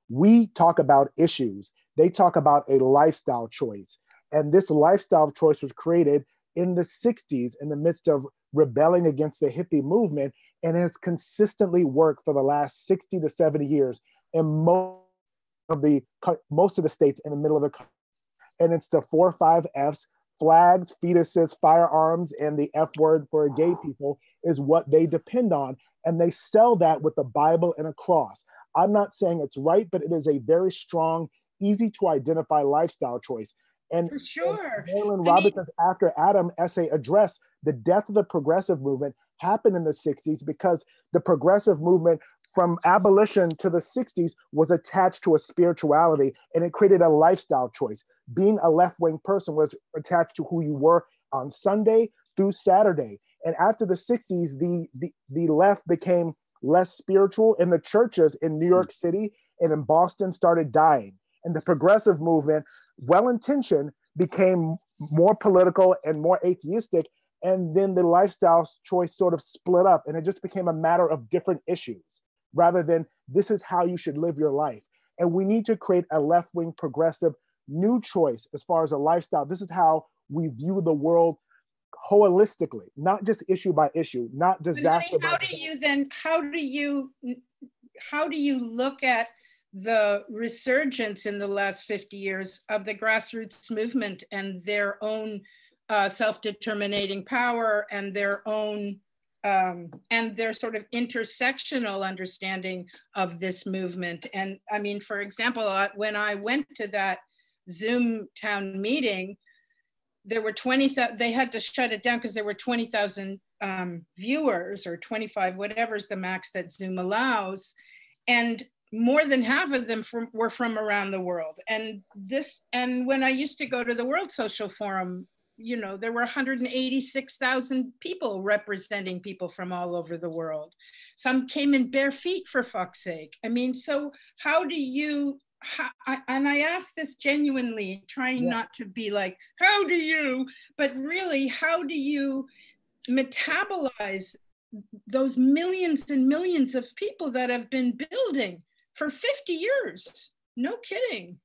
We talk about issues. They talk about a lifestyle choice. And this lifestyle choice was created in the 60s in the midst of rebelling against the hippie movement, and has consistently worked for the last 60 to 70 years in most of the states in the middle of the country. And it's the 4 or 5 F's: flags, fetuses, firearms, and the F word for gay people is what they depend on. And they sell that with a Bible and a cross. I'm not saying it's right, but it is a very strong, easy to identify lifestyle choice. And for sure, Marilyn Robinson's After Adam essay addressed the death of the progressive movement happened in the 60s because the progressive movement from abolition to the 60s was attached to a spirituality, and it created a lifestyle choice. Being a left-wing person was attached to who you were on Sunday through Saturday. And after the 60s, the left became less spiritual, and the churches in New York City and in Boston started dying. And the progressive movement, well-intentioned, became more political and more atheistic. And then the lifestyle choice sort of split up, and it just became a matter of different issues rather than this is how you should live your life. And we need to create a left-wing progressive new choice as far as a lifestyle. This is how we view the world holistically, not just issue by issue, not disaster by disaster. How do you look at the resurgence in the last 50 years of the grassroots movement and their own self-determinating power and their own and their sort of intersectional understanding of this movement? And I mean, for example, when I went to that Zoom town meeting, there were 20,000, they had to shut it down because there were 20,000 viewers, or 25, whatever is the max that Zoom allows. And more than half of them were from around the world. And when I used to go to the World Social Forum, you know, there were 186,000 people representing people from all over the world. Some came in bare feet, for fuck's sake. I mean, so how do you, and I ask this genuinely, trying not to be like, how do you, but really, how do you metabolize those millions and millions of people that have been building for 50 years? No kidding.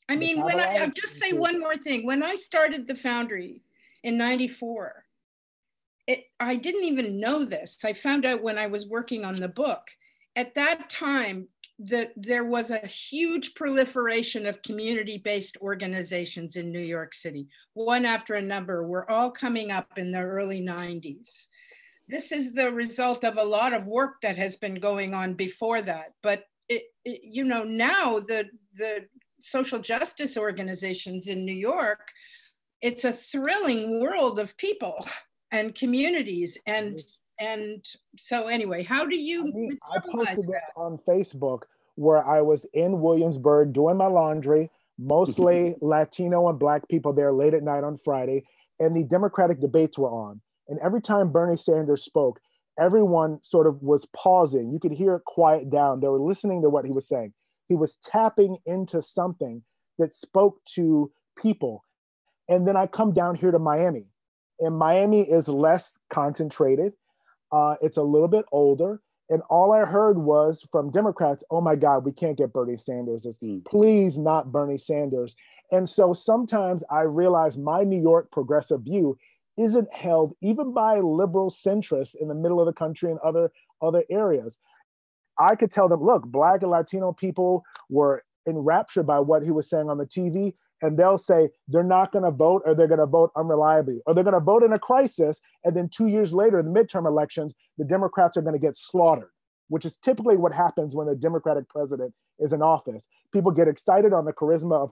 I mean, I'll just say one more thing. When I started the Foundry in '94, I didn't even know this. I found out when I was working on the book. At that time, there was a huge proliferation of community-based organizations in New York City. One after another were all coming up in the early 90s. This is the result of a lot of work that has been going on before that. But you know, now the social justice organizations in New York, it's a thrilling world of people and communities. And so anyway, how do you I posted this on Facebook where I was in Williamsburg doing my laundry, mostly Latino and Black people there late at night on Friday, and the Democratic debates were on. And every time Bernie Sanders spoke, everyone sort of was pausing. You could hear it quiet down. They were listening to what he was saying. He was tapping into something that spoke to people. And then I come down here to Miami, and Miami is less concentrated. It's a little bit older. And all I heard was from Democrats, oh my God, we can't get Bernie Sanders. Please not Bernie Sanders. And so sometimes I realize my New York progressive view isn't held even by liberal centrists in the middle of the country and other areas. I could tell them, look, Black and Latino people were enraptured by what he was saying on the TV, and they'll say they're not going to vote, or they're going to vote unreliably, or they're going to vote in a crisis, and then 2 years later in the midterm elections, the Democrats are going to get slaughtered, which is typically what happens when the Democratic president is in office. People get excited on the charisma of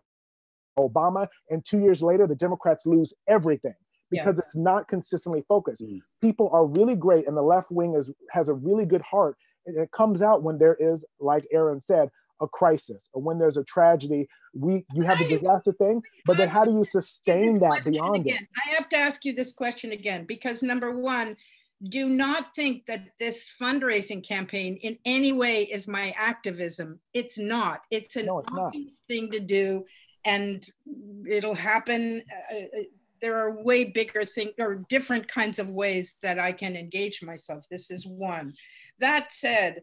Obama, and 2 years later, the Democrats lose everything because it's not consistently focused. People are really great, and the left wing has a really good heart. And it comes out when there is, like Aaron said, a crisis, or when there's a tragedy. You have the disaster thing, but then how do you sustain that beyond it? I have to ask you this question again, because number one, do not think that this fundraising campaign in any way is my activism. It's not. It's an obvious thing to do, and it'll happen. There are way bigger things, or different kinds of ways that I can engage myself. This is one. That said,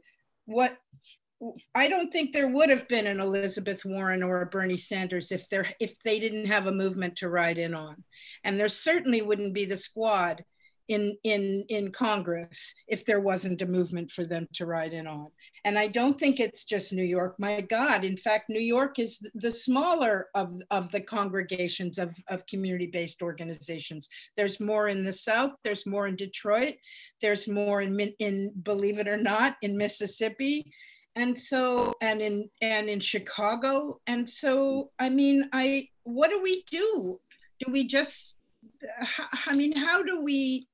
I don't think there would have been an Elizabeth Warren or a Bernie Sanders if they didn't have a movement to ride in on. And there certainly wouldn't be the squad in Congress if there wasn't a movement for them to ride in on. And I don't think it's just New York. My God, in fact, New York is the smaller of the congregations of community-based organizations. There's more in the South, there's more in Detroit, there's more in believe it or not, in Mississippi. And so, and in Chicago. And so, I mean, what do we do? Do we just, I mean, how do we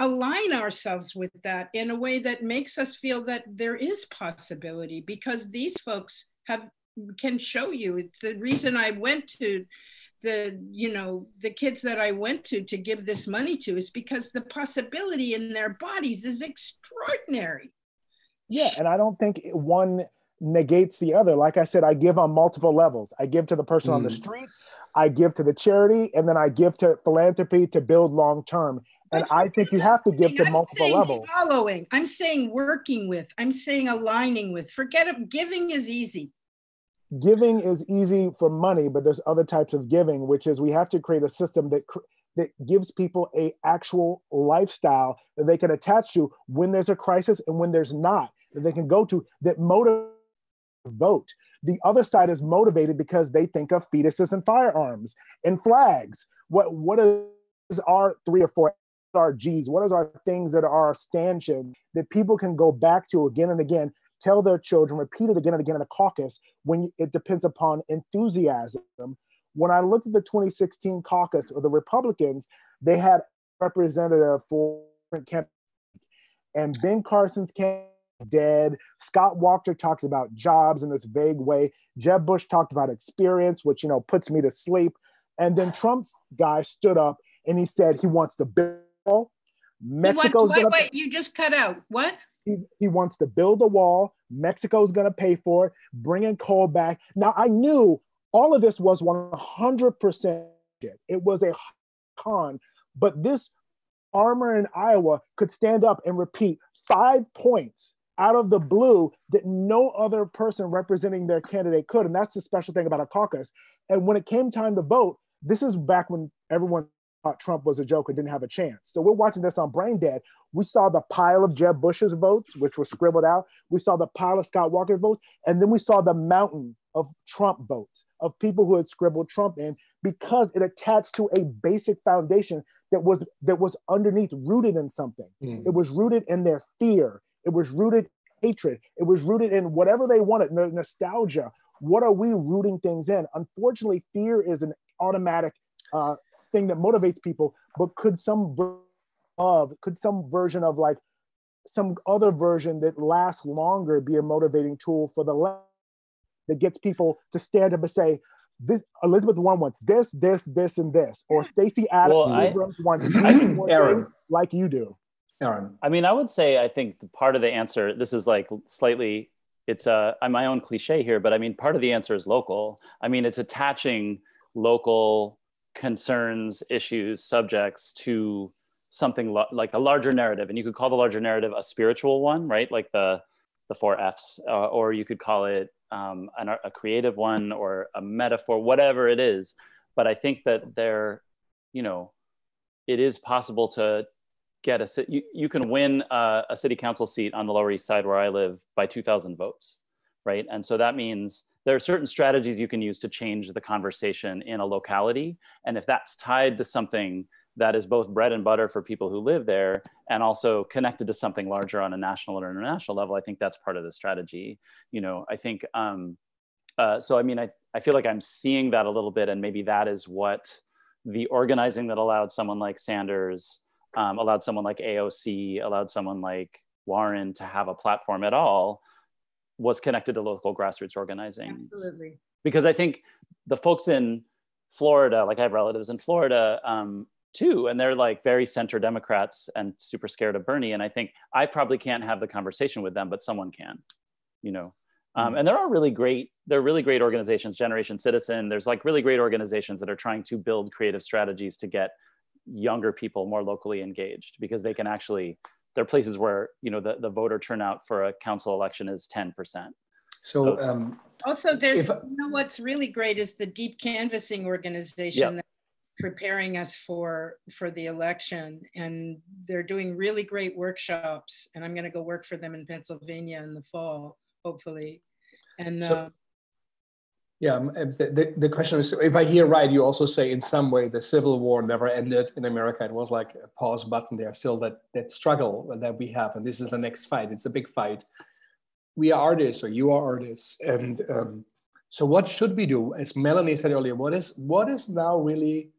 align ourselves with that in a way that makes us feel that there is possibility? Because these folks can show you. It's the reason I went to the kids that I went to give this money to is because the possibility in their bodies is extraordinary. Yeah, and I don't think one negates the other. Like I said, I give on multiple levels. I give to the person on the street, I give to the charity, and then I give to philanthropy to build long-term. And I think you have to give to multiple levels. Following, I'm saying working with, I'm saying aligning with. Forget it, giving is easy. Giving is easy for money, but there's other types of giving, which is we have to create a system that gives people a actual lifestyle that they can attach to when there's a crisis and when there's not, that they can go to, that motivate vote. The other side is motivated because they think of fetuses and firearms and flags. What is our 3 or 4 RGs? What is our things that are our stanchions that people can go back to again and again, tell their children, repeat it again and again in a caucus when it depends upon enthusiasm. When I looked at the 2016 caucus or the Republicans, they had a representative for campaign, and Ben Carson's campaign dead. Scott Walker talked about jobs in this vague way. Jeb Bush talked about experience, which, puts me to sleep. And then Trump's guy stood up and he said he wants to build. Mexico's going to... Wait, you just cut out. What? He wants to build a wall. Mexico's going to pay for it, bringing coal back. Now, I knew all of this was 100%. It was a con, but this farmer in Iowa could stand up and repeat 5 points out of the blue that no other person representing their candidate could. And that's the special thing about a caucus. And when it came time to vote, this is back when everyone thought Trump was a joke and didn't have a chance. So we're watching this on Brain Dead. We saw the pile of Jeb Bush's votes, which were scribbled out. We saw the pile of Scott Walker's votes. And then we saw the mountain of Trump votes, of people who had scribbled Trump in, because it attached to a basic foundation that was underneath, rooted in something. It was rooted in their fear. It was rooted in hatred. It was rooted in whatever they wanted, nostalgia. What are we rooting things in? Unfortunately, fear is an automatic thing that motivates people, but could some version of like some other version that lasts longer be a motivating tool for the left that gets people to stand up and say, this Elizabeth Warren wants this, and this, or Stacey Abrams wants more things like you do. Aurin. I mean, I would say, I think part of the answer, this is like slightly, it's my own cliche here, but I mean, part of the answer is local. I mean, it's attaching local concerns, issues, subjects to something like a larger narrative. And you could call the larger narrative a spiritual one, right? Like the 4 Fs, or you could call it a creative one or a metaphor, whatever it is. But I think that it is possible to get you can win a city council seat on the Lower East Side where I live by 2,000 votes, right? And so that means there are certain strategies you can use to change the conversation in a locality. And if that's tied to something that is both bread and butter for people who live there and also connected to something larger on a national or international level, I think that's part of the strategy. I think, so I mean, I feel like I'm seeing that a little bit, and maybe that is what the organizing that allowed someone like Sanders, allowed someone like AOC, allowed someone like Warren to have a platform at all, was connected to local grassroots organizing. Absolutely. Because I think the folks in Florida, like I have relatives in Florida too, and they're like very center Democrats and super scared of Bernie. And I think I probably can't have the conversation with them, but someone can, and there are really great organizations, Generation Citizen. There's like really great organizations that are trying to build creative strategies to get younger people more locally engaged, because they can actually, there are places where, the voter turnout for a council election is 10%. So also there's, what's really great is the deep canvassing organization that's preparing us for the election. And they're doing really great workshops, and I'm gonna go work for them in Pennsylvania in the fall, hopefully. And the question is, if I hear right, you also say in some way the Civil War never ended in America. It was like a pause button there, still that struggle that we have. And this is the next fight. It's a big fight. We are artists, or you are artists. And so what should we do? As Melanie said earlier, what is now really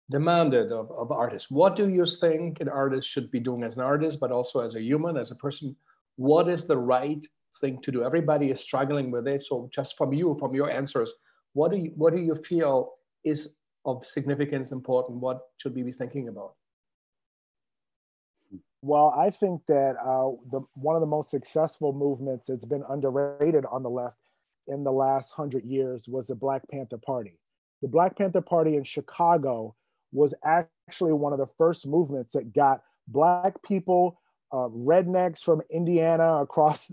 demanded of artists? What do you think an artist should be doing as an artist, but also as a human, as a person? What is the right thing to do? Everybody is struggling with it. So just from your answers, what do you feel is of significance important? What should we be thinking about? Well, I think that one of the most successful movements that's been underrated on the left in the last 100 years was the Black Panther Party. The Black Panther Party in Chicago was actually one of the first movements that got Black people, rednecks from Indiana across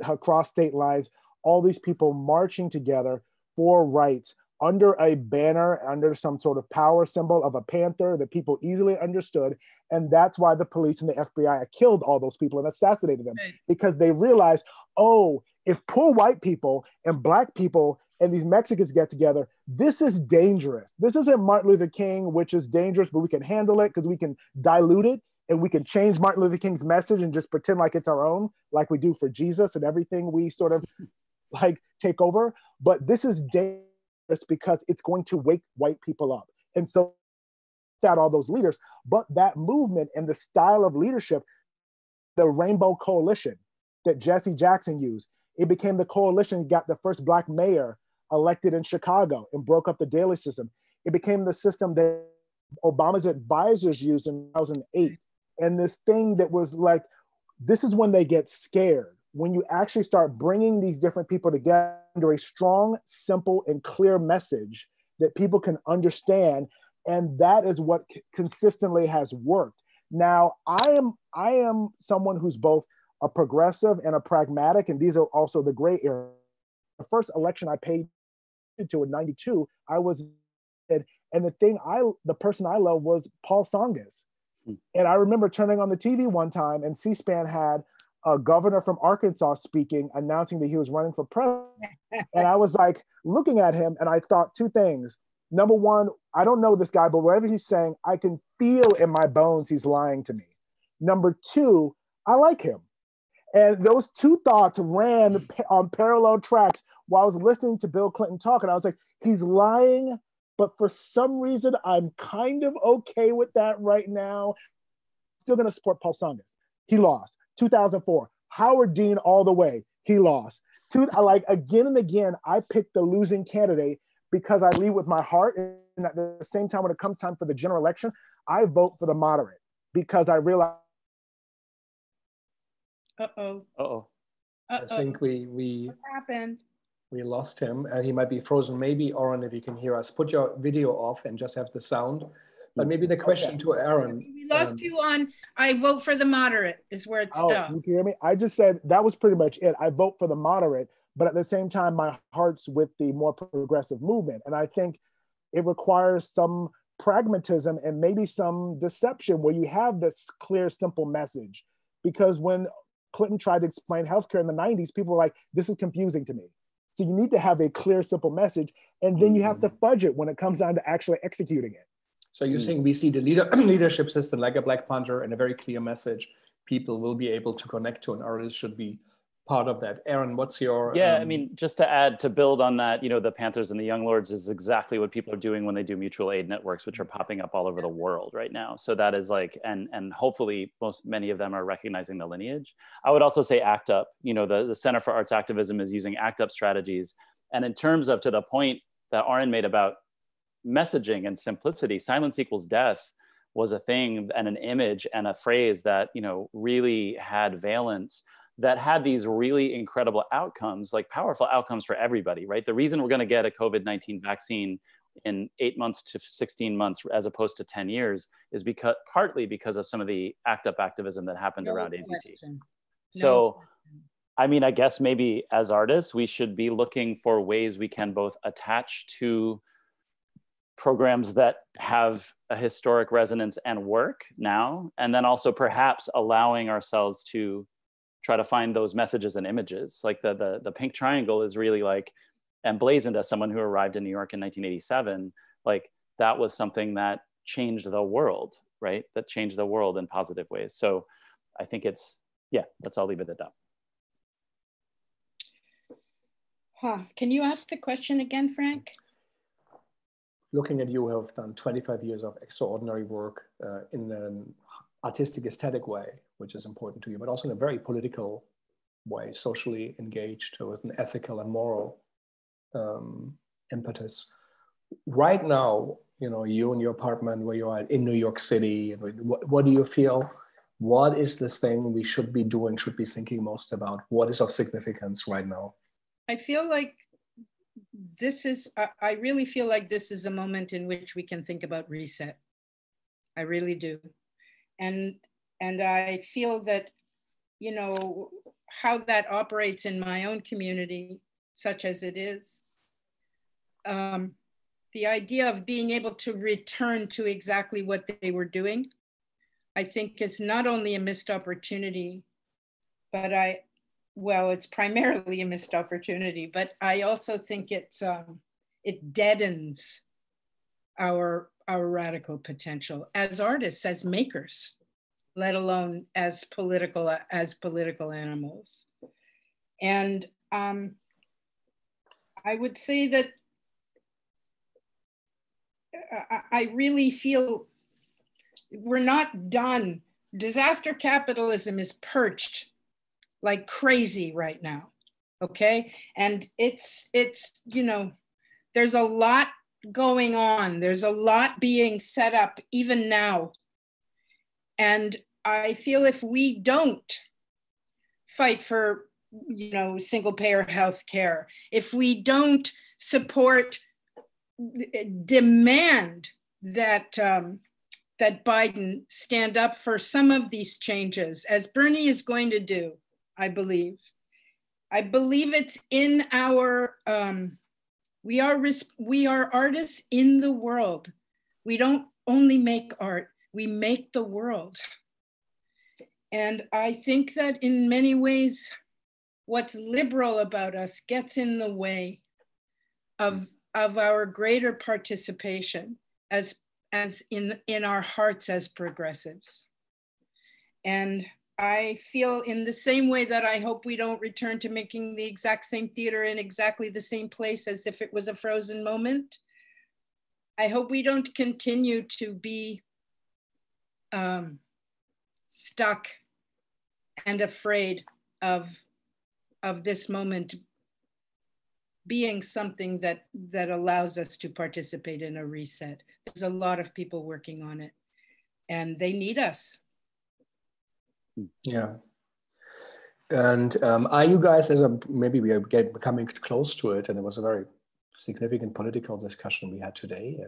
state lines, all these people marching together for rights under a banner, under some sort of power symbol of a panther that people easily understood. And that's why the police and the FBI killed all those people and assassinated them, because they realized, oh, if poor white people and Black people and these Mexicans get together, this is dangerous. This isn't Martin Luther King, which is dangerous, but we can handle it because we can dilute it and we can change Martin Luther King's message and just pretend like it's our own, like we do for Jesus and everything we sort of like take over. But this is dangerous because it's going to wake white people up. And so out all those leaders, but that movement and the style of leadership, the Rainbow Coalition that Jesse Jackson used, it became the coalition that got the first Black mayor elected in Chicago and broke up the Daley system. It became the system that Obama's advisors used in 2008. And this thing that was like, this is when they get scared. When you actually start bringing these different people together under a strong, simple, and clear message that people can understand. And that is what consistently has worked. Now, I am someone who's both a progressive and a pragmatic, and these are also the gray area. The first election I paid to in '92, I was, and the person I love was Paul Tsongas. And I remember turning on the TV one time and C-SPAN had a governor from Arkansas speaking, announcing that he was running for president. And I was like looking at him and I thought two things. Number one, I don't know this guy, but whatever he's saying, I can feel in my bones he's lying to me. Number two, I like him. And those two thoughts ran on parallel tracks while I was listening to Bill Clinton talk. And I was like, he's lying, but for some reason, I'm kind of okay with that right now. Still gonna support Paul Tsongas. He lost. 2004, Howard Dean all the way, he lost. Like again and again, I picked the losing candidate because I lead with my heart. And at the same time, when it comes time for the general election, I vote for the moderate because I realize. I think we what happened? We lost him. He might be frozen. Maybe, Aurin, if you can hear us, put your video off and just have the sound. But maybe the question to Aaron. We lost you on, I vote for the moderate is where it stopped. You can hear me? I just said that was pretty much it. I vote for the moderate, but at the same time, my heart's with the more progressive movement. And I think it requires some pragmatism and maybe some deception where you have this clear, simple message. Because when Clinton tried to explain healthcare in the 90s, people were like, this is confusing to me. So you need to have a clear, simple message, and then you have to fudge it when it comes down to actually executing it. So you're saying we see the leadership system like a Black Panther and a very clear message people will be able to connect to, and artists should be part of that. Aaron, what's your... Yeah, I mean, just to add, to build on that, you know, the Panthers and the Young Lords is exactly what people are doing when they do mutual aid networks, which are popping up all over the world right now. So that is like, and hopefully many of them are recognizing the lineage. I would also say ACT UP, you know, the Center for Arts Activism is using ACT UP strategies. And in terms of, to the point that Aurin made about messaging and simplicity, silence equals death was a thing and an image and a phrase that, you know, really had valence, that had these really incredible outcomes, like powerful outcomes for everybody, right? The reason we're going to get a COVID-19 vaccine in 8 months to 16 months, as opposed to 10 years, is partly because of some of the ACT UP activism that happened around AZT. So, I mean, I guess maybe as artists, we should be looking for ways we can both attach to programs that have a historic resonance and work now, and then also perhaps allowing ourselves to try to find those messages and images. Like the pink triangle is really like emblazoned as someone who arrived in New York in 1987. Like that was something that changed the world, right? That changed the world in positive ways. So I think it's, yeah, I'll leave it at that. Can you ask the question again, Frank? Looking at you who have done 25 years of extraordinary work in an artistic, aesthetic way, which is important to you, but also in a very political way, socially engaged with an ethical and moral impetus. Right now, you in your apartment where you are in New York City, what do you feel? What is this thing we should be doing, should be thinking most about? What is of significance right now? I feel like I really feel like this is a moment in which we can think about reset. I really do. And I feel that, how that operates in my own community, such as it is, the idea of being able to return to exactly what they were doing, I think is not only a missed opportunity, but it's primarily a missed opportunity, but I also think it deadens our radical potential as artists, as makers, let alone as political animals. And I would say that I really feel we're not done. Disaster capitalism is perched like crazy right now, okay? And it's there's a lot going on. There's a lot being set up even now. And I feel if we don't fight for, single payer healthcare, if we don't demand that that Biden stand up for some of these changes, as Bernie is going to do, I believe it's in our, we are artists in the world. We don't only make art, we make the world. And I think that in many ways, what's liberal about us gets in the way of our greater participation as in our hearts as progressives. And I feel in the same way that I hope we don't return to making the exact same theater in exactly the same place as if it was a frozen moment. I hope we don't continue to be stuck and afraid of this moment being something that allows us to participate in a reset. There's a lot of people working on it and they need us. Yeah. And are you guys, maybe we are becoming close to it, and it was a very significant political discussion we had today.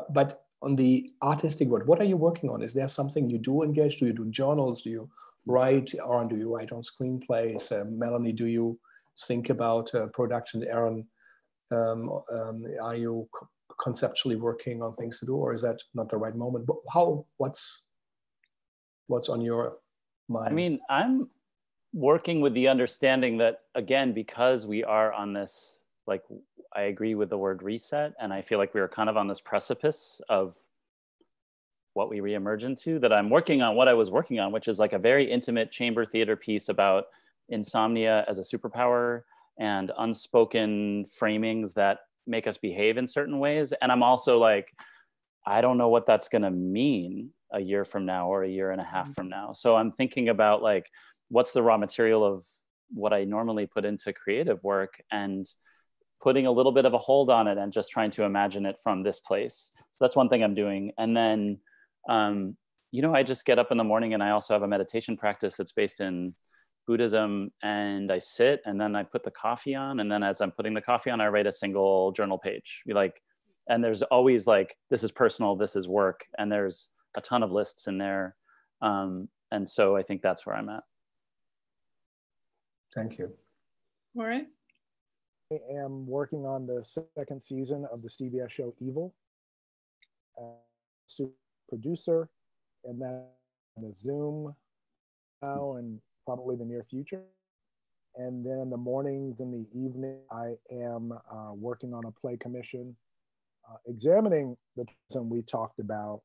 But on the artistic world, what are you working on? Is there something you do engage? Do you do journals? Do you write, or do you write on screenplays? Melanie, do you think about production? Aaron, are you conceptually working on things to do, or is that not the right moment? But what's on your mind? I mean, I'm working with the understanding that, again, because we are on this, like, I agree with the word reset, and I feel like we are kind of on this precipice of what we reemerge into, that I'm working on what I was working on, which is like a very intimate chamber theater piece about insomnia as a superpower and unspoken framings that make us behave in certain ways. And I'm also like, I don't know what that's gonna mean a year from now or a year and a half from now. So I'm thinking about like, what's the raw material of what I normally put into creative work, and putting a little bit of a hold on it and just trying to imagine it from this place. So that's one thing I'm doing. And then, I just get up in the morning, and I also have a meditation practice that's based in Buddhism, and I sit, and then I put the coffee on. And then as I'm putting the coffee on, I write a single journal page. And there's always like, this is personal, this is work. And there's a ton of lists in there. And so I think that's where I'm at. Thank you. All right. I am working on the second season of the CBS show Evil. Super producer, and then the Zoom now and probably the near future. And then in the mornings and the evening, I am working on a play commission, examining the person we talked about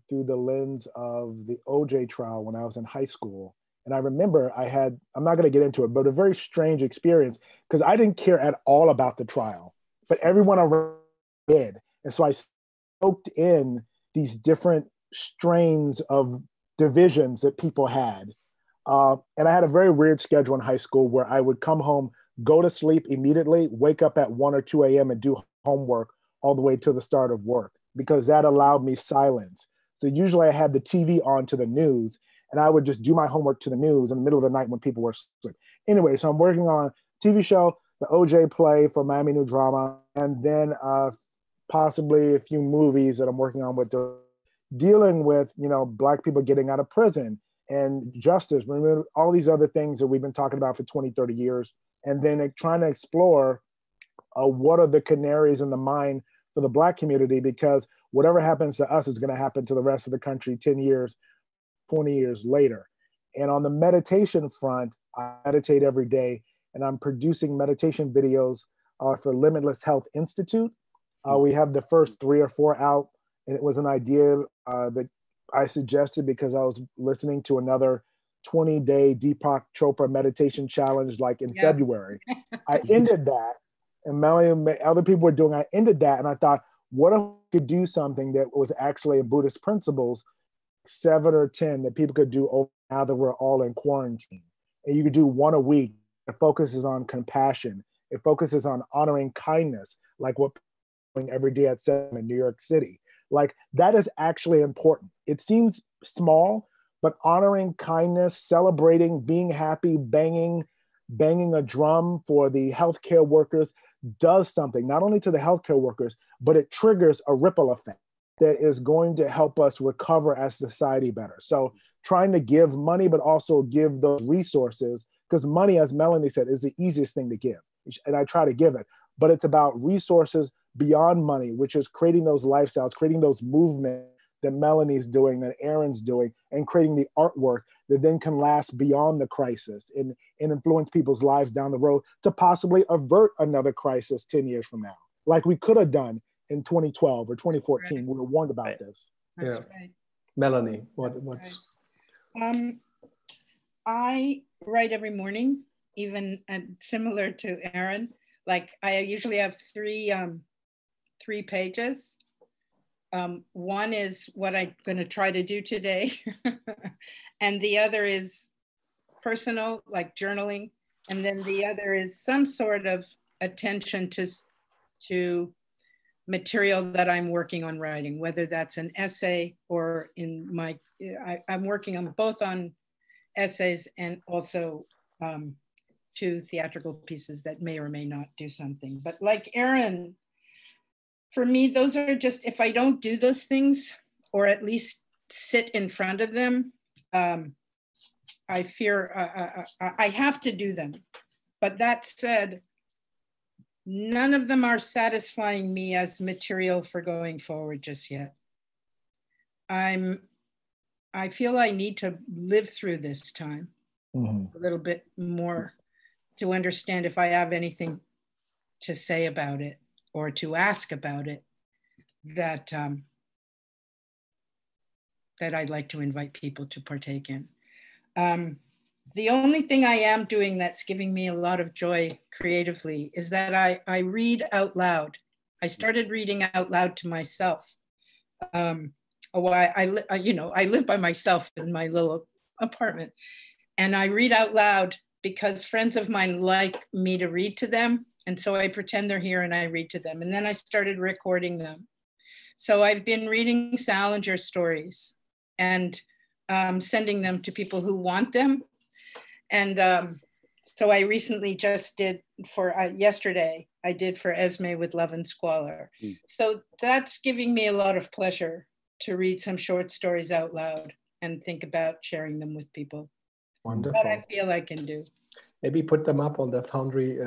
through the lens of the OJ trial when I was in high school. And I remember I'm not going to get into it, but a very strange experience, because I didn't care at all about the trial, but everyone around did. And so I soaked in these different strains of divisions that people had. And I had a very weird schedule in high school where I would come home, go to sleep immediately, wake up at 1 or 2 a.m. and do homework all the way to the start of work, because that allowed me silence. So usually I had the TV on to the news, and I would just do my homework to the news in the middle of the night when people were asleep. Anyway, so I'm working on a TV show, the OJ play for Miami New Drama, and then possibly a few movies that I'm working on with dealing with, you know, Black people getting out of prison and justice, remember all these other things that we've been talking about for 20, 30 years. And then trying to explore what are the canaries in the mine for the Black community, because whatever happens to us is going to happen to the rest of the country 10 years, 20 years later. And on the meditation front, I meditate every day, and I'm producing meditation videos for Limitless Health Institute. We have the first 3 or 4 out, and it was an idea that I suggested because I was listening to another 20-day Deepak Chopra meditation challenge like in February. I ended that, and Melanie and other people were doing, I ended that, and I thought, what if we could do something that was actually in Buddhist principles, 7 or 10 that people could do now that we're all in quarantine. And you could do 1 a week. It focuses on compassion. It focuses on honoring kindness, like what we're doing every day at 7 in New York City. Like, that is actually important. It seems small, but honoring kindness, celebrating, being happy, banging a drum for the healthcare workers does something, not only to the healthcare workers, but it triggers a ripple effect that is going to help us recover as society better. So trying to give money, but also give those resources, because money, as Melanie said, is the easiest thing to give. And I try to give it, but it's about resources beyond money, which is creating those lifestyles, creating those movements that Melanie's doing, that Aurin's doing, and creating the artwork that then can last beyond the crisis and influence people's lives down the road to possibly avert another crisis 10 years from now, like we could have done in 2012 or 2014. Right. We were warned about this. That's right. Melanie, what's? Right. I write every morning, even similar to Aurin. Like, I usually have three pages. One is what I'm going to try to do today. And the other is personal, like journaling. And then the other is some sort of attention to material that I'm working on writing, whether that's an essay or I'm working on both on essays and also 2 theatrical pieces that may or may not do something. But like Aurin, for me, those are just, if I don't do those things, or at least sit in front of them, I fear I have to do them. But that said, none of them are satisfying me as material for going forward just yet. I feel I need to live through this time a little bit more to understand if I have anything to say about it or to ask about it that I'd like to invite people to partake in. The only thing I am doing that's giving me a lot of joy creatively is that I read out loud. I started reading out loud to myself. I live by myself in my little apartment, and I read out loud because friends of mine like me to read to them. And so I pretend they're here and I read to them. And then I started recording them. So I've been reading Salinger stories and sending them to people who want them. And so I recently just did yesterday, I did for Esme with Love and Squalor. So that's giving me a lot of pleasure to read some short stories out loud and think about sharing them with people. Wonderful. That I feel I can do. Maybe put them up on the Foundry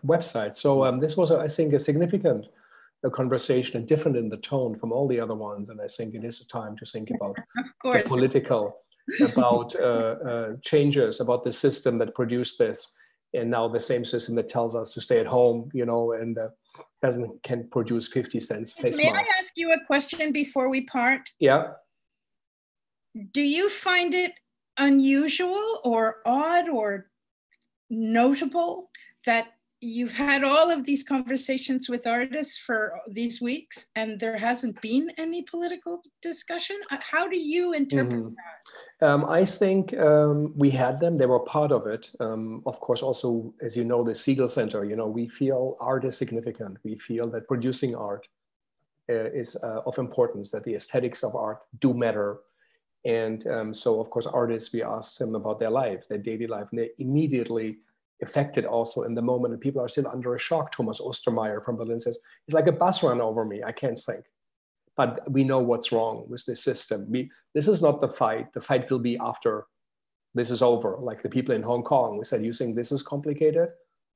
website. So this was, I think, a significant conversation and different in the tone from all the other ones. And I think it is a time to think about the political, about changes, about the system that produced this. And now the same system that tells us to stay at home, and can produce 50 cents face masks. May I ask you a question before we part? Yeah. Do you find it unusual or odd or notable that you've had all of these conversations with artists for these weeks and there hasn't been any political discussion? How do you interpret that? I think we had them, they were part of it. Of course, also, as you know, the Segal Center, we feel art is significant. We feel that producing art is of importance, that the aesthetics of art do matter. And so, of course, artists, we asked them about their life, their daily life, and they immediately affected also in the moment. And people are still under a shock. Thomas Ostermeyer from Berlin says, it's like a bus ran over me. I can't think. But we know what's wrong with this system. This is not the fight. The fight will be after this is over. Like the people in Hong Kong, we said, you think this is complicated?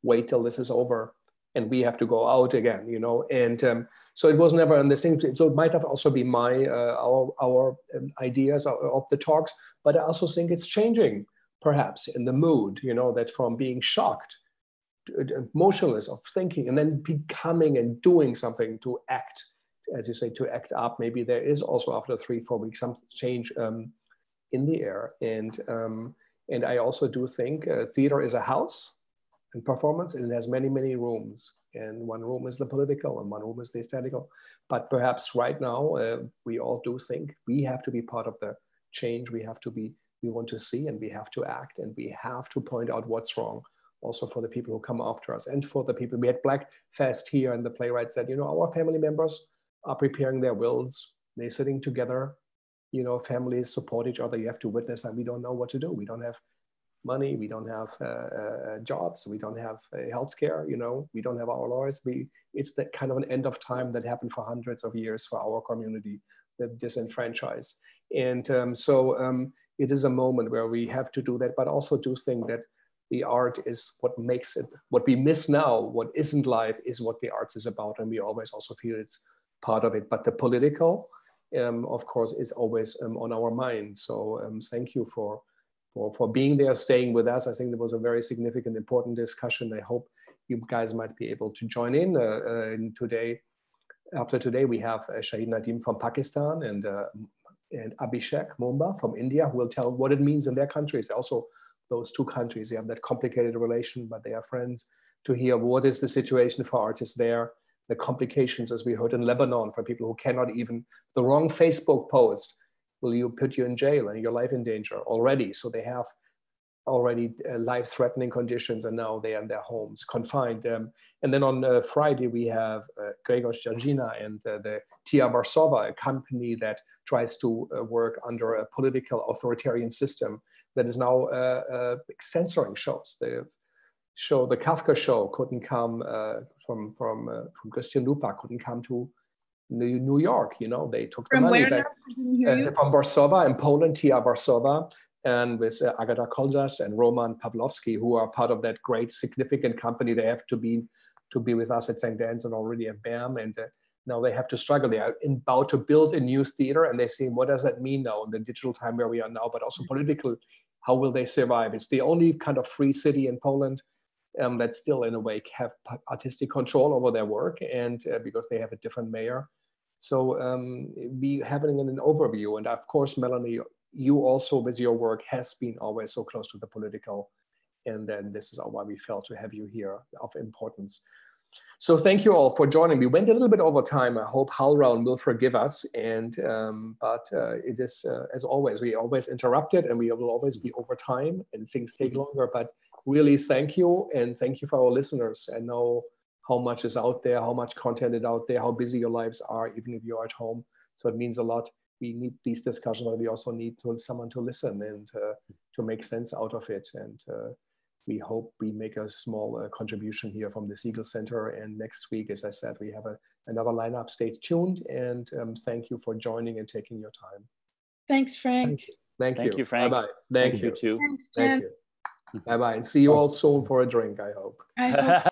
Wait till this is over. And we have to go out again, you know. And so it was never on the same. So it might have also been our ideas of the talks, but I also think it's changing, perhaps, in the mood, you know, that from being shocked, to motionless of thinking, and then becoming and doing something to act, as you say, to act up. Maybe there is also after 3-4 weeks some change in the air. And I also do think theater is a house and performance, and it has many, many rooms. And one room is the political and one room is the aesthetical. But perhaps right now, we all do think we have to be part of the change. We want to see, and we have to act, and we have to point out what's wrong, also for the people who come after us and for the people. We had Black Fest here, and the playwright said, you know, our family members are preparing their wills. They're sitting together, you know, families support each other. You have to witness, and we don't know what to do. We don't have money, we don't have jobs, we don't have healthcare, you know, we don't have our lawyers. It's that kind of an end of time that happened for hundreds of years for our community, the disenfranchised. And so it is a moment where we have to do that, but also do think that the art is what makes it, what we miss now, what isn't life is what the arts is about. And we always also feel it's part of it. But the political, of course, is always on our mind. So thank you for being there, staying with us. I think there was a very significant, important discussion. I hope you guys might be able to join in today. After today, we have Shahid Nadeem from Pakistan and Abhishek Mumba from India, who will tell what it means in their countries. Also, those two countries, they have that complicated relation, but they are friends, to hear what is the situation for artists there, the complications, as we heard in Lebanon, for people who cannot even, the wrong Facebook post will you put you in jail and your life in danger already. So they have already life-threatening conditions, and now they are in their homes, confined. And then on Friday, we have Gregor Jargina and the Tia Varsova, a company that tries to work under a political authoritarian system that is now censoring shows. The Kafka show couldn't come from Christian Lupa, couldn't come to New York, you know, they took the money back. From Warsaw in Poland, Tia Varsova, and with Agata Koljas and Roman Pawlowski, who are part of that great, significant company. They have to be with us at St. Dan's and already at BAM, and now they have to struggle. They are about to build a new theater, and they say, what does that mean now in the digital time where we are now, but also political, how will they survive? It's the only kind of free city in Poland that still, in a way, have artistic control over their work, and because they have a different mayor. So we having an overview, and of course, Melanie, you also with your work has been always so close to the political, and then this is why we felt to have you here of importance. So thank you all for joining. We went a little bit over time. I hope Halround will forgive us, and but it is as always, we always interrupted, and we will always be over time, and things take longer. But really, thank you, and thank you for our listeners. I know how much is out there, how much content is out there, how busy your lives are, even if you're at home. So it means a lot. We need these discussions, but we also need someone to listen and to make sense out of it. And we hope we make a small contribution here from the Segal Center. And next week, as I said, we have another lineup. Stay tuned, and thank you for joining and taking your time. Thanks, Frank. Thank you. Thank you, Frank. Bye-bye. Thank you too. Thanks, Jen. Thank you. Bye-bye. And see you all soon for a drink, I hope. I hope.